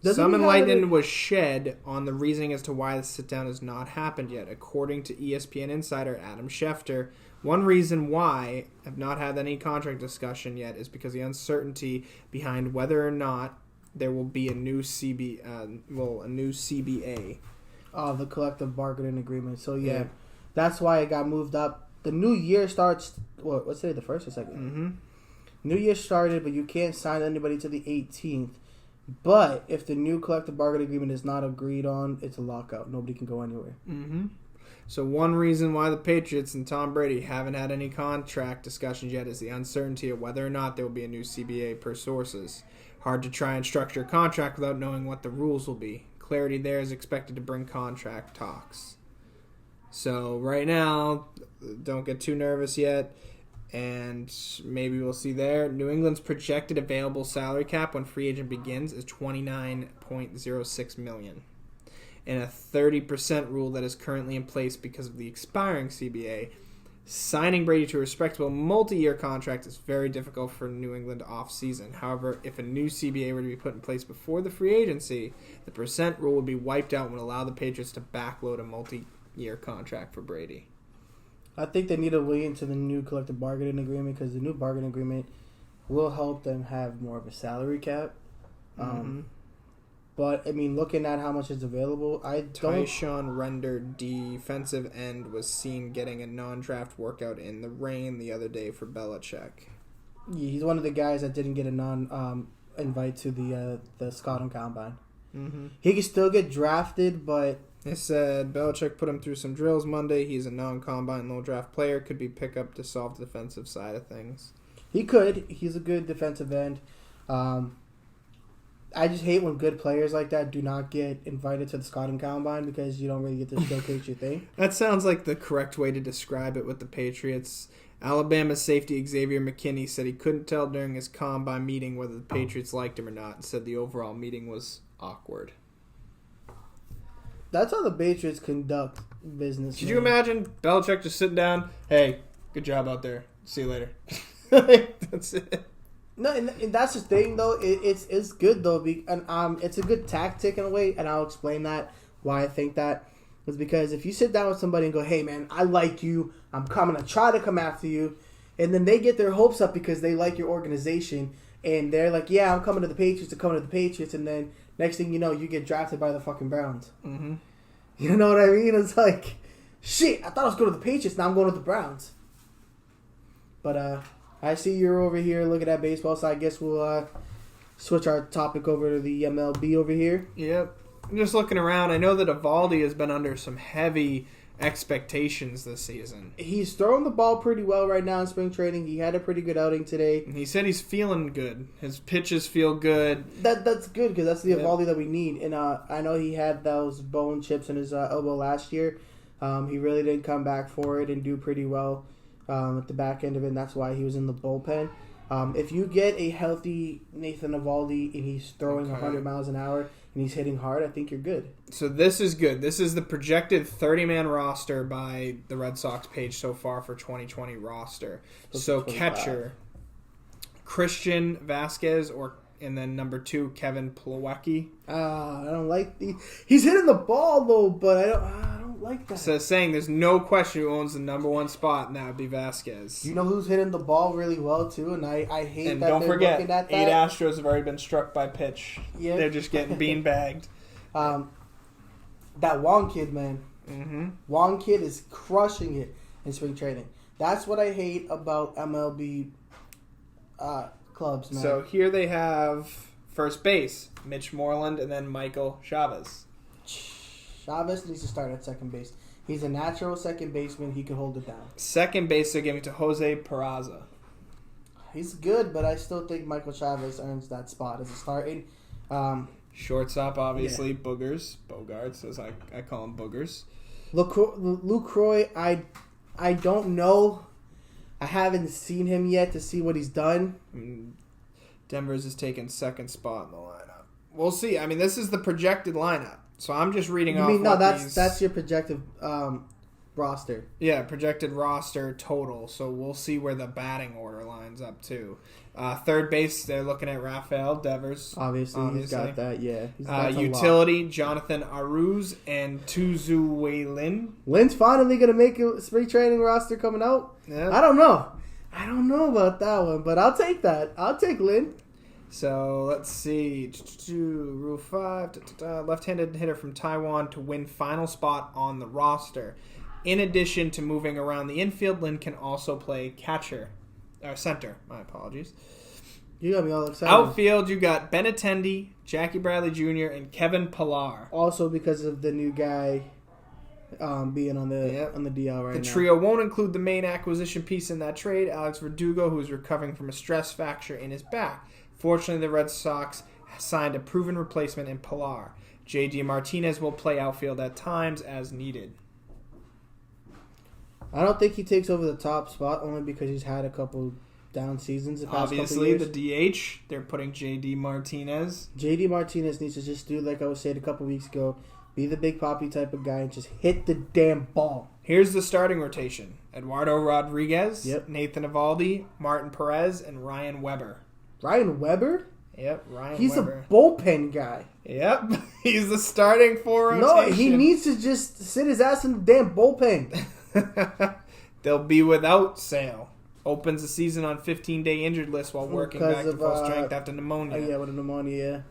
Some enlightenment was shed on the reasoning as to why the sit-down has not happened yet. According to ESPN insider Adam Schefter, one reason why have not had any contract discussion yet is because the uncertainty behind whether or not there will be a new CBA. The collective bargaining agreement. So, yeah, that's why it got moved up. The new year starts, what's today, the 1st or 2nd? Mm-hmm. New year started, but you can't sign anybody to the 18th. But if the new collective bargaining agreement is not agreed on, it's a lockout. Nobody can go anywhere. Mm-hmm. So one reason why the Patriots and Tom Brady haven't had any contract discussions yet is the uncertainty of whether or not there will be a new CBA per sources. Hard to try and structure a contract without knowing what the rules will be. Clarity there is expected to bring contract talks. So right now, don't get too nervous yet. And maybe we'll see there. New England's projected available salary cap when free agent begins is $29.06 million. And a 30% rule that is currently in place because of the expiring CBA. Signing Brady to a respectable multi-year contract is very difficult for New England off-season. However, if a new CBA were to be put in place before the free agency, the percent rule would be wiped out and would allow the Patriots to backload a multi-year contract for Brady. I think they need to wait into the new collective bargaining agreement because the new bargaining agreement will help them have more of a salary cap. But, I mean, looking at how much is available, I don't... Tyshawn Render, defensive end, was seen getting a non-draft workout in the rain the other day for Belichick. Yeah, he's one of the guys that didn't get a non-invite to the scouting combine. Mm-hmm. He can still get drafted, but... They said Belichick put him through some drills Monday. He's a non-combine, low-draft player. Could be pickup to solve the defensive side of things. He could. He's a good defensive end. I just hate when good players like that do not get invited to the scouting combine because you don't really get to showcase your thing. That sounds like the correct way to describe it with the Patriots. Alabama safety Xavier McKinney said he couldn't tell during his combine meeting whether the Patriots liked him or not, and said the overall meeting was awkward. That's how the Patriots conduct business. Could you imagine Belichick just sitting down? Hey, good job out there. See you later. That's it. No, and that's the thing though. It's good though, and it's a good tactic in a way, and I'll explain that why I think that is because if you sit down with somebody and go, "Hey man, I like you. I'm coming to try to come after you," and then they get their hopes up because they like your organization, and they're like, "Yeah, I'm coming to the Patriots," and then next thing you know, you get drafted by the fucking Browns. Mm-hmm. You know what I mean? It's like, shit. I thought I was going to the Patriots. Now I'm going to the Browns. But I see you're over here looking at baseball, so I guess we'll switch our topic over to the MLB over here. Yep. I'm just looking around. I know that Eovaldi has been under some heavy expectations this season. He's throwing the ball pretty well right now in spring training. He had a pretty good outing today. And he said he's feeling good. His pitches feel good. That's good because that's the Eovaldi that we need. And I know he had those bone chips in his elbow last year. He really didn't come back for it and do pretty well at the back end of it, and that's why he was in the bullpen. If you get a healthy Nathan Eovaldi and he's throwing 100 miles an hour and he's hitting hard, I think you're good. So this is good. This is the projected 30-man roster by the Red Sox page so far for 2020 roster. So catcher, Christian Vasquez, and then number 2, Kevin Plawecki. I don't like he's hitting the ball though, but I don't like that. So saying there's no question who owns the number 1 spot, and that would be Vasquez. You know who's hitting the ball really well too, and I hate and that don't they're forget, looking at that. 8 Astros have already been struck by pitch. Yeah. They're just getting beanbagged. That Wong kid, man. Mm-hmm. Wong kid is crushing it in spring training. That's what I hate about MLB clubs, man. So here they have first base, Mitch Moreland, and then Michael Chavez. Chavez needs to start at second base. He's a natural second baseman. He can hold it down. Second base, they're giving to Jose Peraza. He's good, but I still think Michael Chavez earns that spot as a starting. Shortstop, obviously, Bogarts, as I call him, Boogers. Lucroy, I don't know. I haven't seen him yet to see what he's done. Denver's is taking second spot in the lineup. We'll see. I mean, this is the projected lineup, so I'm just reading off. That's your projected roster. Yeah, projected roster total. So we'll see where the batting order lines up to. Third base, they're looking at Rafael Devers. Obviously. He's got that. Yeah. Utility, Jonathan Aruz and Tuzu Wei Lin. Lin's finally gonna make a spring training roster coming out. Yeah. I don't know about that one, but I'll take that. I'll take Lin. So let's see. Rule 5. Left-handed hitter from Taiwan to win final spot on the roster. In addition to moving around the infield, Lin can also play center. My apologies. You got me all excited. Outfield, you got Benintendi, Jackie Bradley Jr., and Kevin Pillar. Also because of the new guy being on the DL right now. The trio won't include the main acquisition piece in that trade, Alex Verdugo, who is recovering from a stress fracture in his back. Fortunately, the Red Sox signed a proven replacement in Pillar. J.D. Martinez will play outfield at times as needed. I don't think he takes over the top spot only because he's had a couple down seasons the past Obviously, couple years. the DH, they're putting J.D. Martinez. J.D. Martinez needs to just do like I was saying a couple weeks ago, be the Big Papi type of guy and just hit the damn ball. Here's the starting rotation. Eduardo Rodriguez, Yep. Nathan Eovaldi, Martin Perez, and Ryan Weber. Ryan Weber? Yep, Ryan He's Weber. a bullpen guy. Yep, he's the starting for rotation. No, he needs to just sit his ass in the damn bullpen. They'll be without Sale. Opens the season on 15-day injured list while working back to full strength after pneumonia. Yeah, with a pneumonia.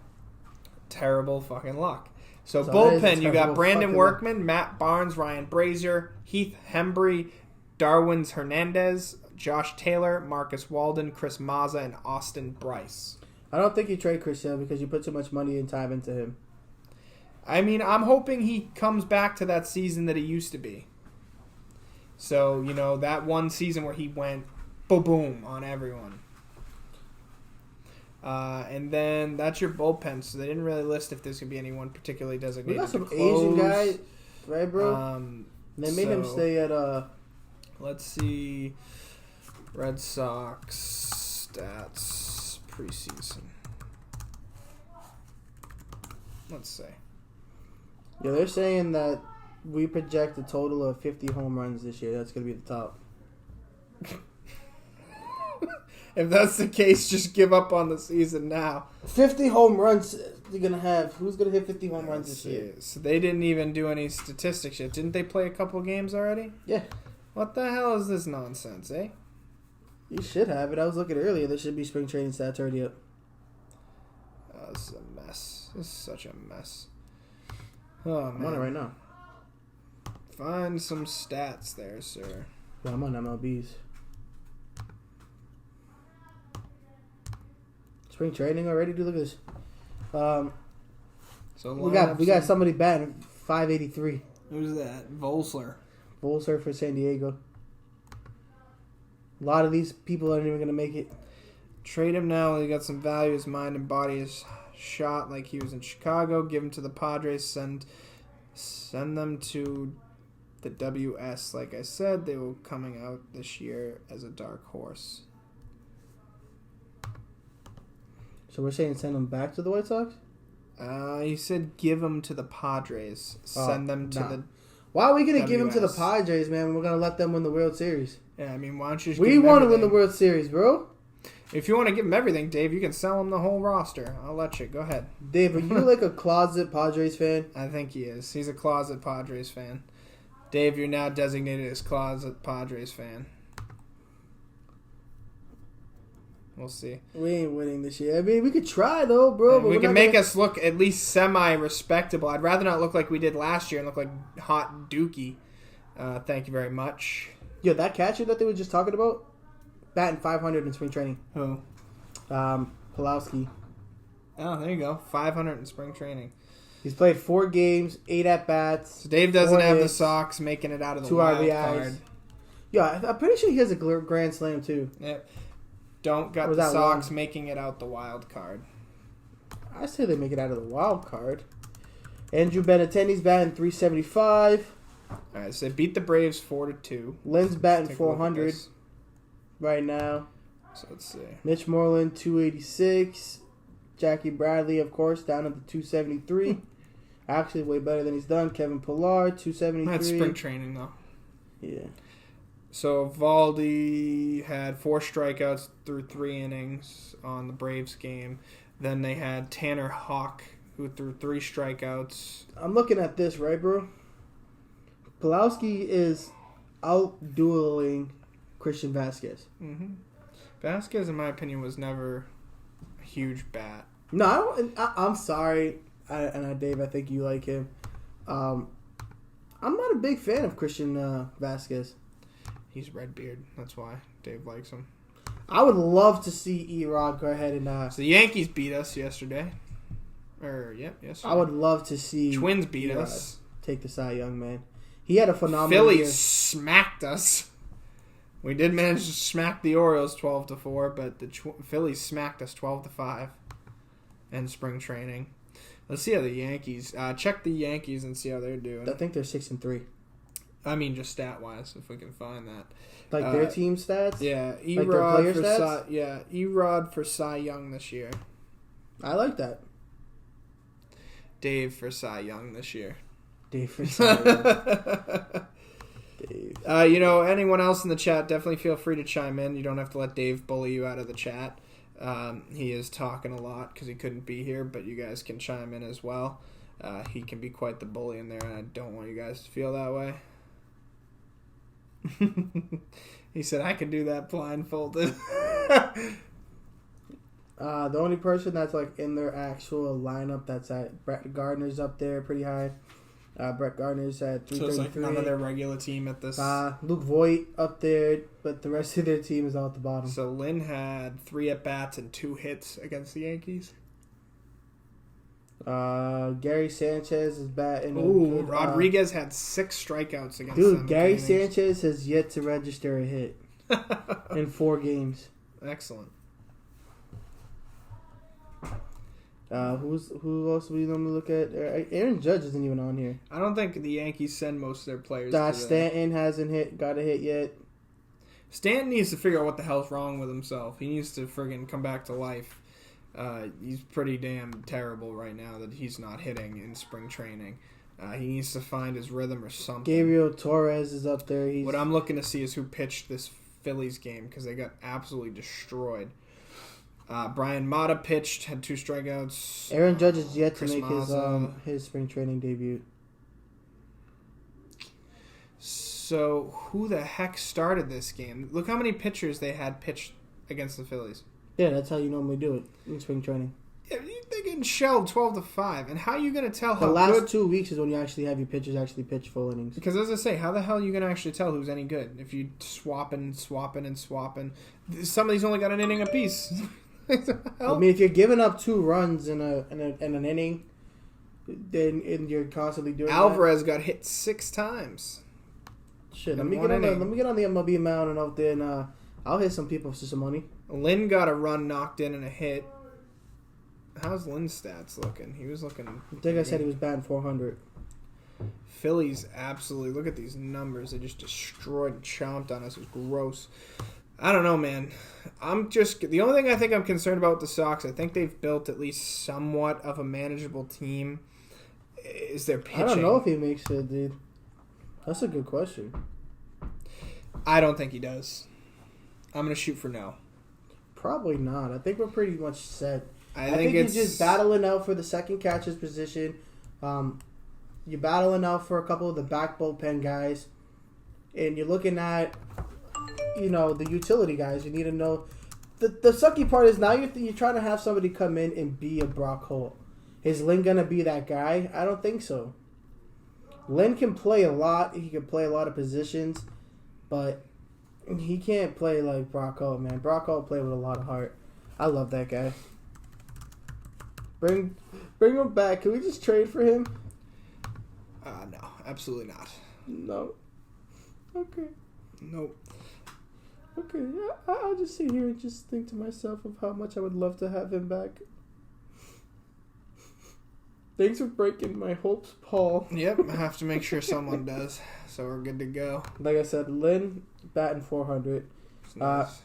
Terrible fucking luck. So that bullpen, is you got terrible Brandon fucking Workman, Matt Barnes, Ryan Brazier, Heath Hembry, Darwin Hernandez, Josh Taylor, Marcus Walden, Chris Mazza, and Austin Bryce. I don't think you trade Chris Sale because you put too much money and time into him. I mean, I'm hoping he comes back to that season that he used to be. So, that one season where he went boom on everyone. And then that's your bullpen. So they didn't really list if there's going to be anyone particularly designated. We got some to close. Asian guy, right, bro? They made him stay at Let's see. Red Sox stats preseason. Let's see. Yeah, they're saying that we project a total of 50 home runs this year. That's going to be the top. If that's the case, just give up on the season now. 50 home runs you're going to have. Who's going to hit 50 home runs this year? So they didn't even do any statistics yet. Didn't they play a couple games already? Yeah. What the hell is this nonsense, eh? You should have it. I was looking earlier. There should be spring training stats already up. Oh, this is a mess. This is such a mess. Oh, man. I'm on it right now. Find some stats there, sir. Yeah, I'm on MLBs. Spring training already? Dude, look at this. So we got somebody batting 583. Who's that? Volsler. Volsler for San Diego. A lot of these people aren't even going to make it. Trade him now. He got some value. His mind and body is shot like he was in Chicago. Give him to the Padres. Send them to the WS. Like I said, they will coming out this year as a dark horse. So we're saying send them back to the White Sox? He said give them to the Padres. Send them to the. Why are we going to give them to the WS? Padres, man, when we're going to let them win the World Series? Yeah, I mean, why don't you just We give them want to win everything? the World Series, bro. If you want to give them everything, Dave, you can sell them the whole roster. I'll let you. Go ahead. Dave, are you like a closet Padres fan? I think he is. He's a closet Padres fan. Dave, you're now designated as closet Padres fan. We'll see. We ain't winning this year. I mean, we could try, though, bro. But We we're can not make gonna... us look at least semi-respectable. I'd rather not look like we did last year and look like hot dookie. Thank you very much. Yo, that catcher that they were just talking about, batting 500 in spring training. Who? Pulowski. Oh, there you go. 500 in spring training. He's played 4 games, 8 at-bats. So Dave doesn't 4 have the hits, Sox making it out of the 2 wild RBIs. card. Yeah, I'm pretty sure he has a grand slam, too. Yep. Don't got Or was the that Sox one? making it out the wild card. I say they make it out of the wild card. Andrew Benintendi's batting 375. All right, so they beat the Braves 4-2. Lynn's batting Take a look at 400 this. right now. So let's see. Mitch Moreland, 286. Jackie Bradley, of course, down at the 273. Actually, way better than he's done. Kevin Pillar, 273. That's spring training, though. Yeah. So Valdi had 4 strikeouts through 3 innings on the Braves game. Then they had Tanner Houck, who threw 3 strikeouts. I'm looking at this, right, bro? Pulowski is out-dueling Christian Vasquez. Mm-hmm. Vasquez, in my opinion, was never a huge bat. No, I'm sorry. Dave, I think you like him. I'm not a big fan of Christian Vasquez. He's Redbeard. That's why Dave likes him. I would love to see E-Rod go ahead and... So the Yankees beat us yesterday. Yesterday. I would love to see... Twins beat E-Rod us. take the Cy Young, man. He had a phenomenal Phillies year. smacked us. We did manage to smack the Orioles 12-4, but the Phillies smacked us 12-5 in spring training. Let's see how the Yankees... check the Yankees and see how they're doing. I think they're 6-3. I mean, just stat-wise, if we can find that. Like their team stats? Yeah, Like their player for stats? E-Rod for Cy Young this year. I like that. Dave for Cy Young this year. Dave for Cy Young. Dave. Anyone else in the chat, definitely feel free to chime in. You don't have to let Dave bully you out of the chat. He is talking a lot because he couldn't be here, but you guys can chime in as well. He can be quite the bully in there, and I don't want you guys to feel that way. He said, I can do that blindfolded. The only person that's like in their actual lineup that's at Brett Gardner's up there pretty high. Brett Gardner's at 333. So it's like none of their regular team at this. Luke Voigt up there, but the rest of their team is all at the bottom. So Lynn had 3 at-bats and 2 hits against the Yankees. Gary Sanchez is batting. Ooh, Rodriguez had 6 strikeouts against them. Dude, Gary in 3 innings. Sanchez has yet to register a hit in 4 games. Excellent. Who else do we normally look at? Aaron Judge isn't even on here. I don't think the Yankees send most of their players. Stanton hasn't got a hit yet. Stan needs to figure out what the hell's wrong with himself. He needs to friggin' come back to life. He's pretty damn terrible right now that he's not hitting in spring training. He needs to find his rhythm or something. Gabriel Torres is up there. What I'm looking to see is who pitched this Phillies game because they got absolutely destroyed. Brian Mata pitched, had 2 strikeouts. Aaron Judge is yet Chris to make Mazza. his spring training debut. So who the heck started this game? Look how many pitchers they had pitched against the Phillies. Yeah, that's how you normally do it in spring training. Yeah, they're getting shelled 12-5. And how are you going to tell The how last good... 2 weeks is when you actually have your pitchers actually pitch full innings. Because as I say, how the hell are you going to actually tell who's any good? If you swapping. Somebody's only got an inning apiece. I mean, if you're giving up 2 runs in an inning, then you're constantly doing Alvarez got hit 6 times. Shit, in let me one get inning. on the MLB mound and out there, and I'll hit some people for some money. Lynn got a run knocked in and a hit. How's Lynn's stats looking? He was looking... I think I said he was batting 400. Phillies absolutely... Look at these numbers. They just destroyed and chomped on us. It was gross. I don't know, man. The only thing I think I'm concerned about with the Sox, I think they've built at least somewhat of a manageable team, is their pitching. I don't know if he makes it, dude. That's a good question. I don't think he does. I'm going to shoot for no. Probably not. I think we're pretty much set. I think it's you're just battling out for the second catcher's position. You're battling out for a couple of the back bullpen guys. And you're looking at, the utility guys. You need to know. The sucky part is now you're trying to have somebody come in and be a Brock Holt. Is Lynn going to be that guy? I don't think so. Lynn can play a lot. He can play a lot of positions. But he can't play like Brock Holt, man. Brock Holt played with a lot of heart. I love that guy. Bring him back. Can we just trade for him? No, absolutely not. No. Okay. Nope. Okay. I'll just sit here and just think to myself of how much I would love to have him back. Thanks for breaking my hopes, Paul. Yep, I have to make sure someone does, so we're good to go. Like I said, Lynn batting 400. Nice.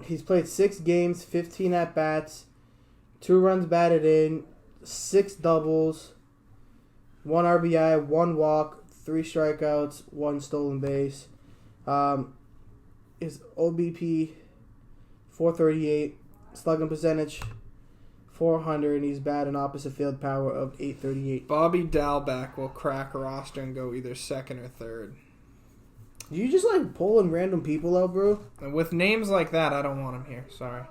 He's played 6 games, 15 at-bats, 2 runs batted in, 6 doubles, 1 RBI, 1 walk, 3 strikeouts, 1 stolen base. His OBP, 438, slugging percentage, 400, and he's batting opposite field power of 838. Bobby Dalbeck will crack a roster and go either second or third. You just like pulling random people out, bro? And with names like that, I don't want him here. Sorry.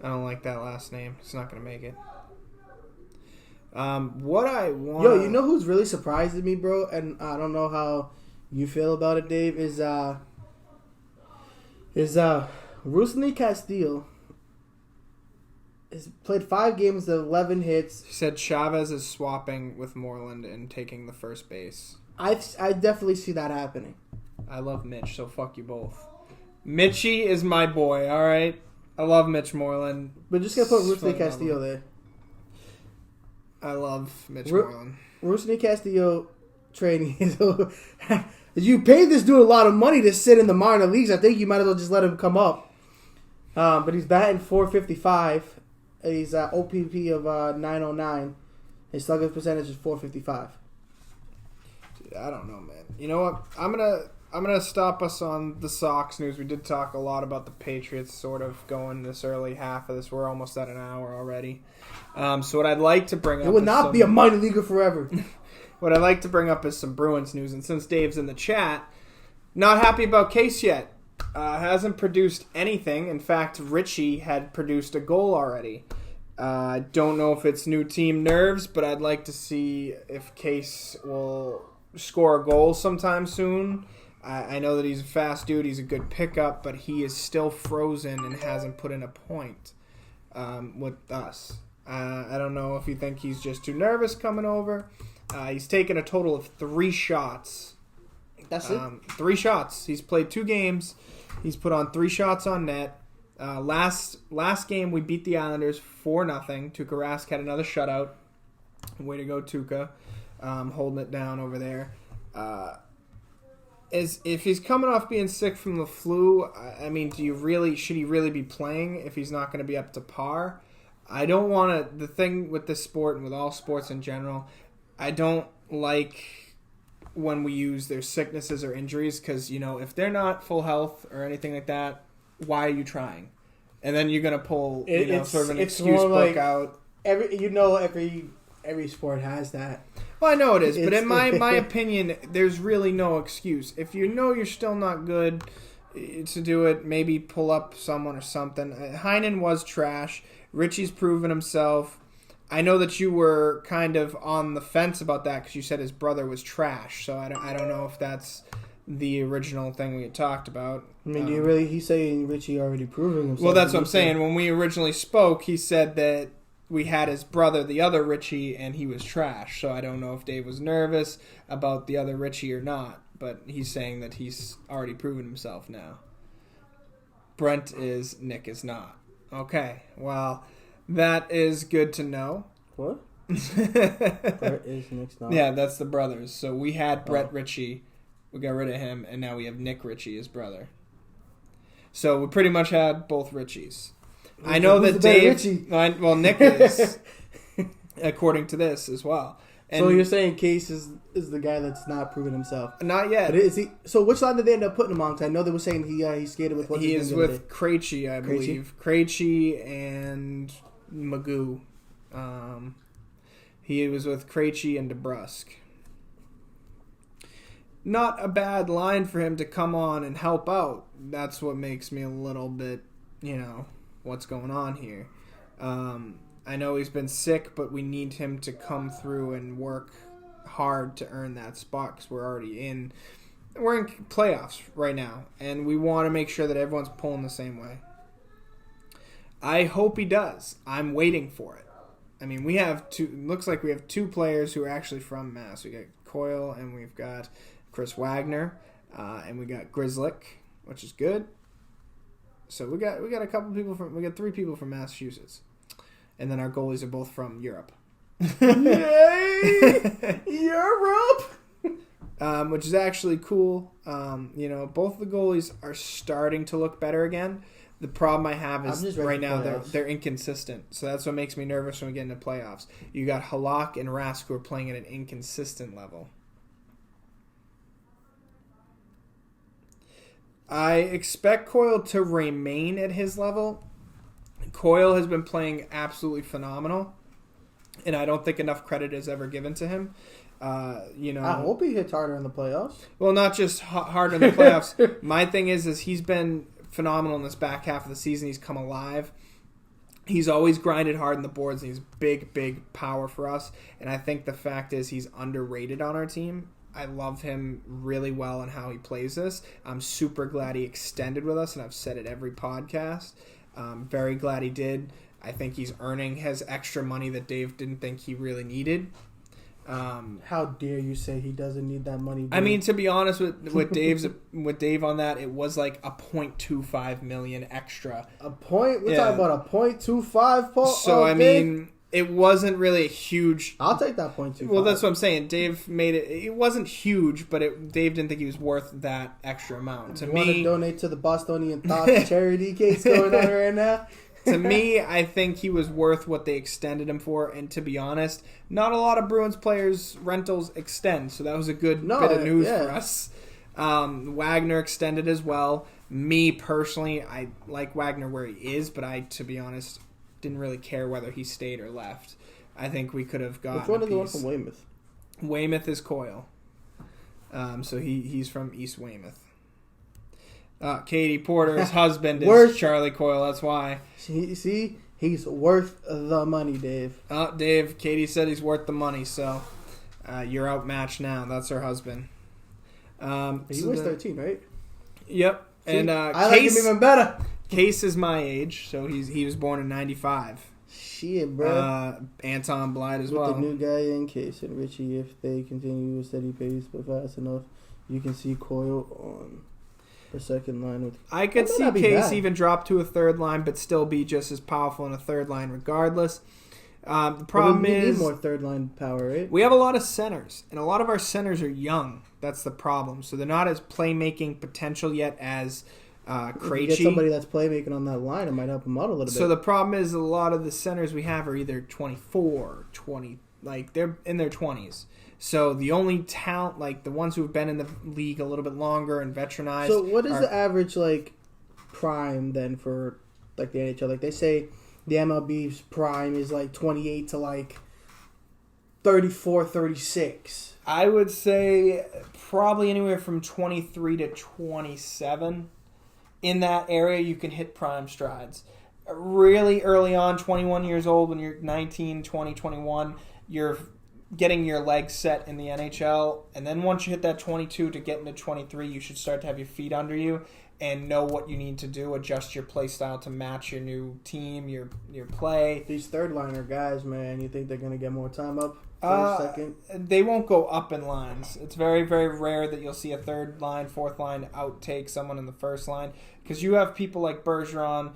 I don't like that last name. It's not going to make it. What I want... Yo, you know who's really surprising me, bro? And I don't know how you feel about it, Dave, is Rusney Castillo. He's played 5 games, 11 hits. He said Chavez is swapping with Moreland and taking the first base. I definitely see that happening. I love Mitch, so fuck you both. Mitchie is my boy, all right? I love Mitch Moreland. But just gonna put Rusney Castillo there. I love Mitch Moreland. Rusney Castillo training. You paid this dude a lot of money to sit in the minor leagues. I think you might as well just let him come up. But he's batting .455. He's OPP of 909. His slugging percentage is .455. Dude, I don't know, man. You know what? I'm gonna stop us on the Sox news. We did talk a lot about the Patriots sort of going this early half of this. We're almost at an hour already. So what I'd like to bring up... It will not be a minor leaguer forever. What I'd like to bring up is some Bruins news. And since Dave's in the chat, not happy about Case yet. Hasn't produced anything. In fact, Richie had produced a goal already. I don't know if it's new team nerves, but I'd like to see if Case will score a goal sometime soon. I know that he's a fast dude. He's a good pickup, but he is still frozen and hasn't put in a point with us. I don't know if you think he's just too nervous coming over. He's taken a total of 3 shots. That's it? 3 shots. He's played 2 games. He's put on 3 shots on net. Last game, we beat the Islanders 4-0. Tuukka Rask had another shutout. Way to go, Tuukka. Holding it down over there. if he's coming off being sick from the flu, I mean, should he really be playing if he's not going to be up to par? I don't want to. The thing with this sport and with all sports in general, I don't like when we use their sicknesses or injuries because, if they're not full health or anything like that, why are you trying? And then you're going to pull sort of an excuse book out. Every sport has that. Well, I know it is, but in my opinion, there's really no excuse. If you know you're still not good to do it, maybe pull up someone or something. Heinen was trash. Richie's proven himself. I know that you were kind of on the fence about that because you said his brother was trash. So I don't know if that's the original thing we had talked about. I mean, he's saying Richie already proven himself. Well, that's what I'm saying. When we originally spoke, he said that we had his brother, the other Richie, and he was trash. So I don't know if Dave was nervous about the other Richie or not. But he's saying that he's already proven himself now. Brent is, Nick is not. Okay, well, that is good to know. What? Brett is, Nick's not. Yeah, that's the brothers. So we had Brett Ritchie. We got rid of him, and now we have Nick Ritchie, his brother. So we pretty much had both Ritchies. I know that Dave... Nick is, according to this as well. And so you're saying Case is the guy that's not proven himself? Not yet. But is he? So which line did they end up putting him on? Because I know they were saying he skated with. He is with Krejci, I believe. Krejci and Magoo. He was with Krejci and DeBrusque. Not a bad line for him to come on and help out. That's what makes me a little bit, what's going on here. I know he's been sick, but we need him to come through and work hard to earn that spot because we're in playoffs right now, and we want to make sure that everyone's pulling the same way. I hope he does. I'm waiting for it. I mean, looks like we have two players who are actually from Mass. We got Coyle and we've got Chris Wagner, and we got Grizzlick, which is good. So we got a couple people we got three people from Massachusetts. And then our goalies are both from Europe. Yay! Europe! Which is actually cool. Both the goalies are starting to look better again. The problem I have is right now they're inconsistent. So that's what makes me nervous when we get into playoffs. You got Halak and Rask who are playing at an inconsistent level. I expect Coyle to remain at his level. Coyle has been playing absolutely phenomenal, and I don't think enough credit is ever given to him. I hope he hits harder in the playoffs. Well, not just harder in the playoffs. My thing is he's been phenomenal in this back half of the season. He's come alive. He's always grinded hard in the boards, and he's big power for us. And I think the fact is he's underrated on our team. I love him really well and how he plays this. I'm super glad he extended with us, and I've said it every podcast. Very glad he did. I think he's earning his extra money that Dave didn't think he really needed. How dare you say he doesn't need that money? Dave? I mean, to be honest with Dave on that, it was like a $0.25 million extra. A point? We're talking about a $0.25, Paul. So I mean, it wasn't really a huge. I'll take that $0.25. Well, that's what I'm saying. Dave made it. It wasn't huge, but Dave didn't think he was worth that extra amount. You want to donate to the Bostonian Thoughts charity case going on right now? To me, I think he was worth what they extended him for. And to be honest, not a lot of Bruins players' rentals extend. So that was a good bit of news for us. Wagner extended as well. Me, personally, I like Wagner where he is. But to be honest, didn't really care whether he stayed or left. I think we could have gotten Which one is the one from Weymouth? Weymouth is Coyle. So he's from East Weymouth. Katie Porter's husband is Charlie Coyle. That's why. See, he's worth the money, Dave. Dave, Katie said he's worth the money, so you're outmatched now. That's her husband. He was 13, right? Yep. See, and I like him even better. Case is my age, so he was born in 95. Shit, bro. Anton Blythe as With well. the new guy in Case and Richie, if they continue a steady pace but fast enough, you can see Coyle on the second line. I could see Case even drop to a third line, but still be just as powerful in a third line regardless. The problem we need is more third line power, right? we have a lot of centers, and a lot of our centers are young. That's the problem. So they're not as playmaking potential yet as Krejci. Get somebody that's playmaking on that line, it might help him out a little bit. So the problem is a lot of the centers we have are either 24, 20, like they're in their 20s. So the only talent, like the ones who have been in the league a little bit longer and veteranized. So what is the average like prime then for like the NHL? Like they say the MLB's prime is like 28 to like 34, 36. I would say probably anywhere from 23 to 27. In that area, you can hit prime strides. Really early on, 21 years old, when you're 19, 20, 21, you're getting your legs set in the NHL. And then once you hit that 22 to get into 23, you should start to have your feet under you and know what you need to do, adjust your play style to match your new team, your play. These third liner guys, man, you think they're going to get more time up? Second? They won't go up in lines. It's very, very rare that you'll see a third line, fourth line outtake someone in the first line. Because you have people like Bergeron,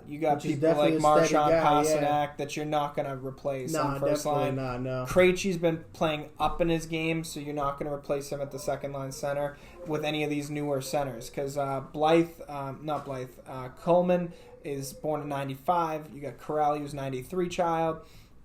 you got people like Marchand, Pasternak that you're not going to replace on the first line. No. Krejci's been playing up in his game, so you're not going to replace him at the second line center with any of these newer centers. Because Coleman is born in 95. You got Corrali, who's 93 child.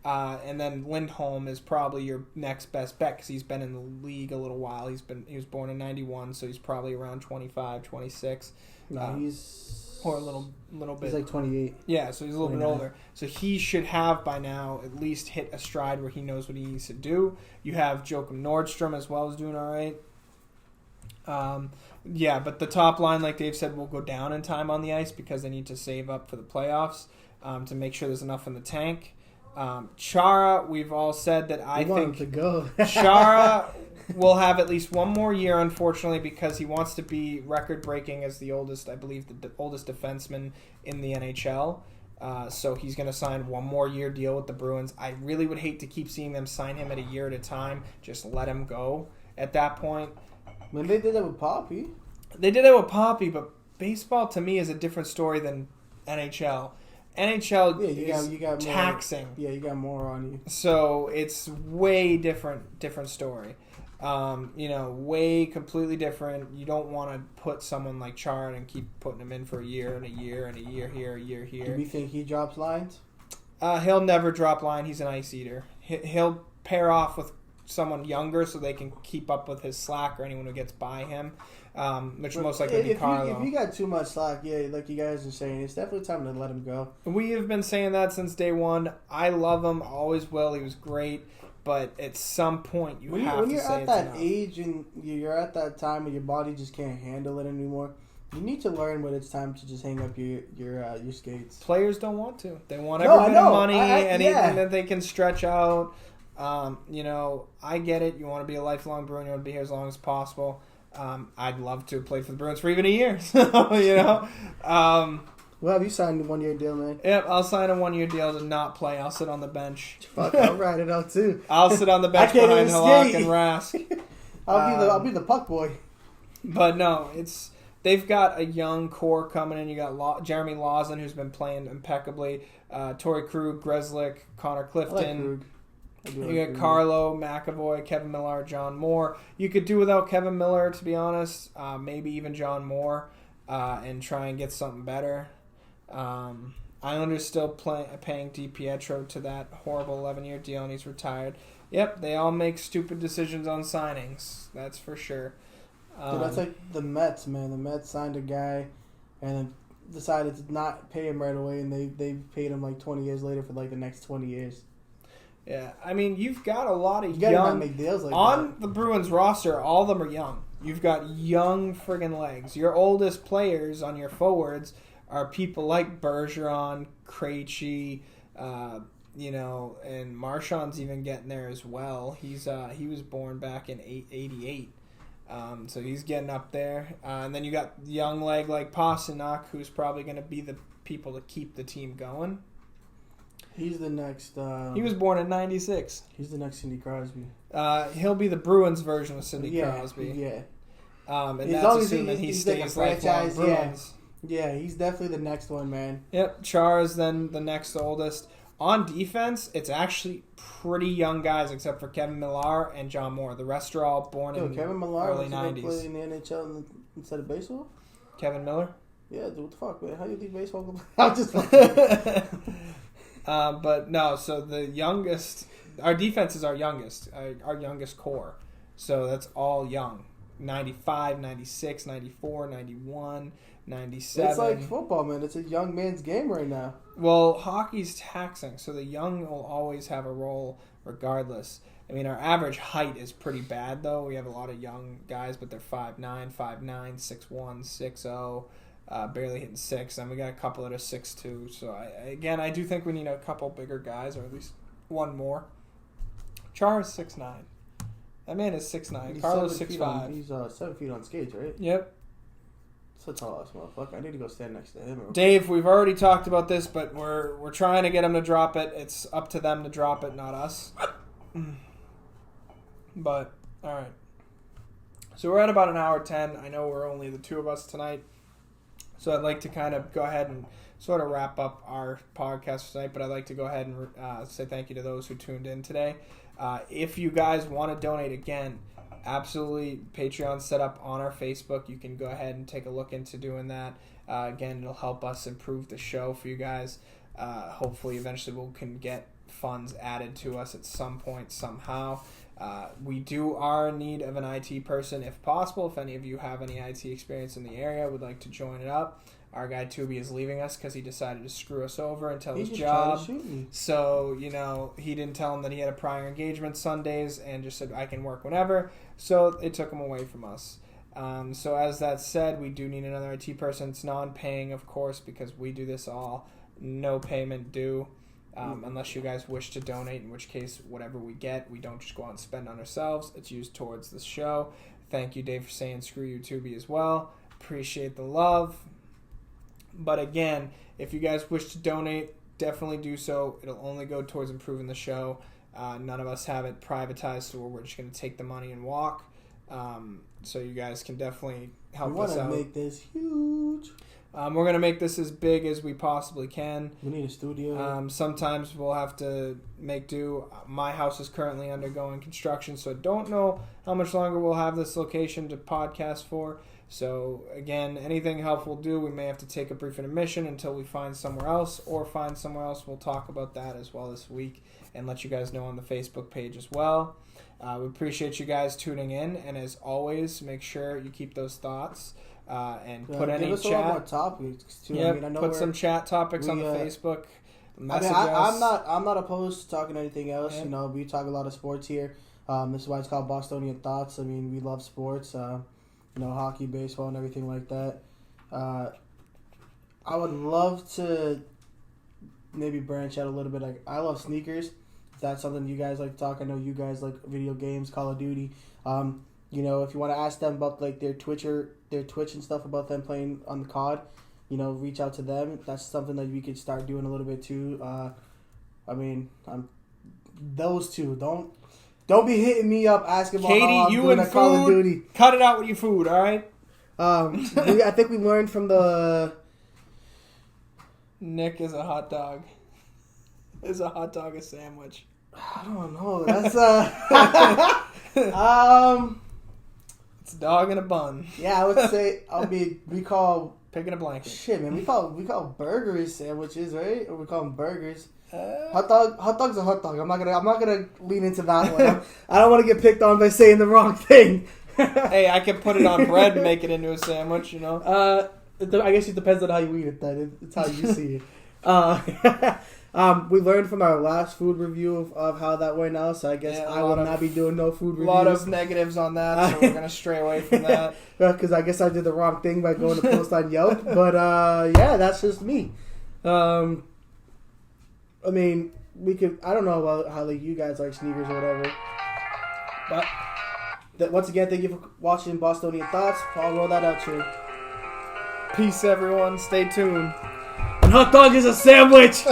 And then Lindholm is probably your next best bet because he's been in the league a little while. He was born in 91, so he's probably around 25, 26. No, he's... Or a little bit. He's like 28. Yeah, so he's a little 29. bit older. So he should have by now at least hit a stride where he knows what he needs to do. You have Joachim Nordstrom as well as doing all right. But the top line, like Dave said, will go down in time on the ice because they need to save up for the playoffs to make sure there's enough in the tank. Chara, we've all said that I think to go. Chara will have at least one more year, unfortunately, because he wants to be record-breaking as the oldest, I believe, the oldest defenseman in the NHL. So he's going to sign one more year deal with the Bruins. I really would hate to keep seeing them sign him at a year at a time. Just let him go at that point. When they did that with Poppy. They did that with Poppy, but baseball to me is a different story than NHL. NHL you got taxing. More, you got more on you. So it's way different story. Way completely different. You don't want to put someone like Chara and keep putting him in for a year and a year and a year here, a year here. Do you think he drops lines? He'll never drop line. He's an ice eater. He'll pair off with someone younger so they can keep up with his slack or anyone who gets by him, which will most likely be Carlo. If you got too much slack, like you guys are saying, it's definitely time to let him go. We have been saying that since day one. I love him, always will. He was great, but at some point you have to say it's enough. When you're at that age and you're at that time and your body just can't handle it anymore, you need to learn when it's time to just hang up your skates. Players don't want to. They want every bit of money, anything that they can stretch out. I get it. You want to be a lifelong Bruin. You want to be here as long as possible. I'd love to play for the Bruins for even a year. So, Well, have you signed a 1-year deal, man? Yep, I'll sign a 1-year deal to not play. I'll sit on the bench. Fuck, I'll ride it out too. I'll sit on the bench behind Halak and Rask. I'll be the puck boy. But no, they've got a young core coming in. You got Jeremy Lawson, who's been playing impeccably. Torrey Krug, Grzelcyk, Connor Clifton. You got Carlo, McAvoy, Kevin Miller, John Moore. You could do without Kevin Miller, to be honest. Maybe even John Moore, and try and get something better. Islanders still paying DiPietro to that horrible 11-year deal, and he's retired. Yep, they all make stupid decisions on signings. That's for sure. Dude, that's like the Mets, man. The Mets signed a guy and then decided to not pay him right away, and they paid him like 20 years later for like the next 20 years. Yeah, I mean, you've got a lot of young... not make deals like on that. The Bruins roster, all of them are young. You've got young friggin' legs. Your oldest players on your forwards are people like Bergeron, Krejci, and Marchand's even getting there as well. He was born back in 88. So he's getting up there. And then you got young leg like Pasternak, who's probably going to be the people to keep the team going. He's the next... he was born in 96. He's the next Sidney Crosby. He'll be the Bruins version of Sidney Crosby. Yeah. And as that's assuming he stays like Bruins. Yeah, he's definitely the next one, man. Yep, Chara's then the next oldest. On defense, it's actually pretty young guys except for Kevin Millar and John Moore. The rest are all born in Kevin Millar early was 90s. play in the NHL instead of baseball? Kevin Miller? Yeah, dude, what the fuck, man? How do you think baseball? I'm just but no, so the youngest, our defense is our youngest core. So that's all young. 95, 96, 94, 91, 97. It's like football, man. It's a young man's game right now. Well, hockey's taxing, so the young will always have a role regardless. I mean, our average height is pretty bad, though. We have a lot of young guys, but they're 5'9", 6'1", 6'0", barely hitting 6. And we got a couple that are 6'2". So, I do think we need a couple bigger guys, or at least one more. Char is 6'9". That man is 6'9". Carlos 6'5". He's 7 feet on skates, right? Yep. So tall ass motherfucker. I need to go stand next to him. Dave, we've already talked about this, but we're trying to get him to drop it. It's up to them to drop it, not us. But, all right. So we're at about an hour 10. I know we're only the two of us tonight. So I'd like to kind of go ahead and sort of wrap up our podcast tonight, but I'd like to go ahead and say thank you to those who tuned in today. If you guys want to donate again, absolutely, Patreon set up on our Facebook. You can go ahead and take a look into doing that. Again, it'll help us improve the show for you guys. Hopefully, eventually, we can get funds added to us at some point, somehow. We are in need of an IT person, if possible. If any of you have any IT experience in the area, would like to join it up. Our guy Tubi is leaving us because he decided to screw us over and tell his job. So, he didn't tell him that he had a prior engagement Sundays and just said, I can work whenever. So it took him away from us. So as that said, we do need another IT person. It's non-paying, of course, because we do this all. No payment due. Unless you guys wish to donate, in which case, whatever we get, we don't just go out and spend on ourselves. It's used towards the show. Thank you, Dave, for saying screw you, Tubi, as well. Appreciate the love. But again, if you guys wish to donate, definitely do so. It'll only go towards improving the show. None of us have it privatized, so we're just going to take the money and walk. So you guys can definitely help us out. We want to make this huge. We're going to make this as big as we possibly can. We need a studio. Sometimes we'll have to make do. My house is currently undergoing construction, so I don't know how much longer we'll have this location to podcast for. So, again, anything helpful will do. We may have to take a brief intermission until we find somewhere else, or find somewhere else. We'll talk about that as well this week and let you guys know on the Facebook page as well. We appreciate you guys tuning in, and as always, make sure you keep those thoughts and put any give us chat. A lot more topics too. Yep, I know put some chat topics on the Facebook. Message us. I'm not opposed to talking anything else. Yep. We talk a lot of sports here. This is why it's called Bostonian Thoughts. I mean, we love sports. Hockey, baseball, and everything like that. I would love to maybe branch out a little bit. Like, I love sneakers. If that's something you guys like to talk, I know you guys like video games, Call of Duty. If you want to ask them about like their Twitch and stuff about them playing on the COD, reach out to them. That's something that we could start doing a little bit too. Those two Don't be hitting me up asking about Katie, how I'm you doing and at Call of food. Duty. Cut it out with your food, all right? I think we learned from the... Nick is a hot dog. Is a hot dog a sandwich? I don't know. That's it's a dog in a bun. Yeah, I would say we call picking a blanket. Shit, man. We call burgers sandwiches, right? Or we call them burgers. Hot dog's a hot dog. I'm not gonna lean into that one. I don't want to get picked on by saying the wrong thing. Hey, I can put it on bread and make it into a sandwich. I guess it depends on how you eat it. Then it's how you see it. We learned from our last food review of how that went out, so I guess I will not be doing no food reviews. A lot of negatives on that, so we're gonna stray away from that. Because I guess I did the wrong thing by going to post on Yelp. But yeah, that's just me. I mean, I don't know about how you guys like sneakers or whatever. But once again, thank you for watching Bostonian Thoughts. I'll roll that out too. Peace, everyone. Stay tuned. And hot dog is a sandwich.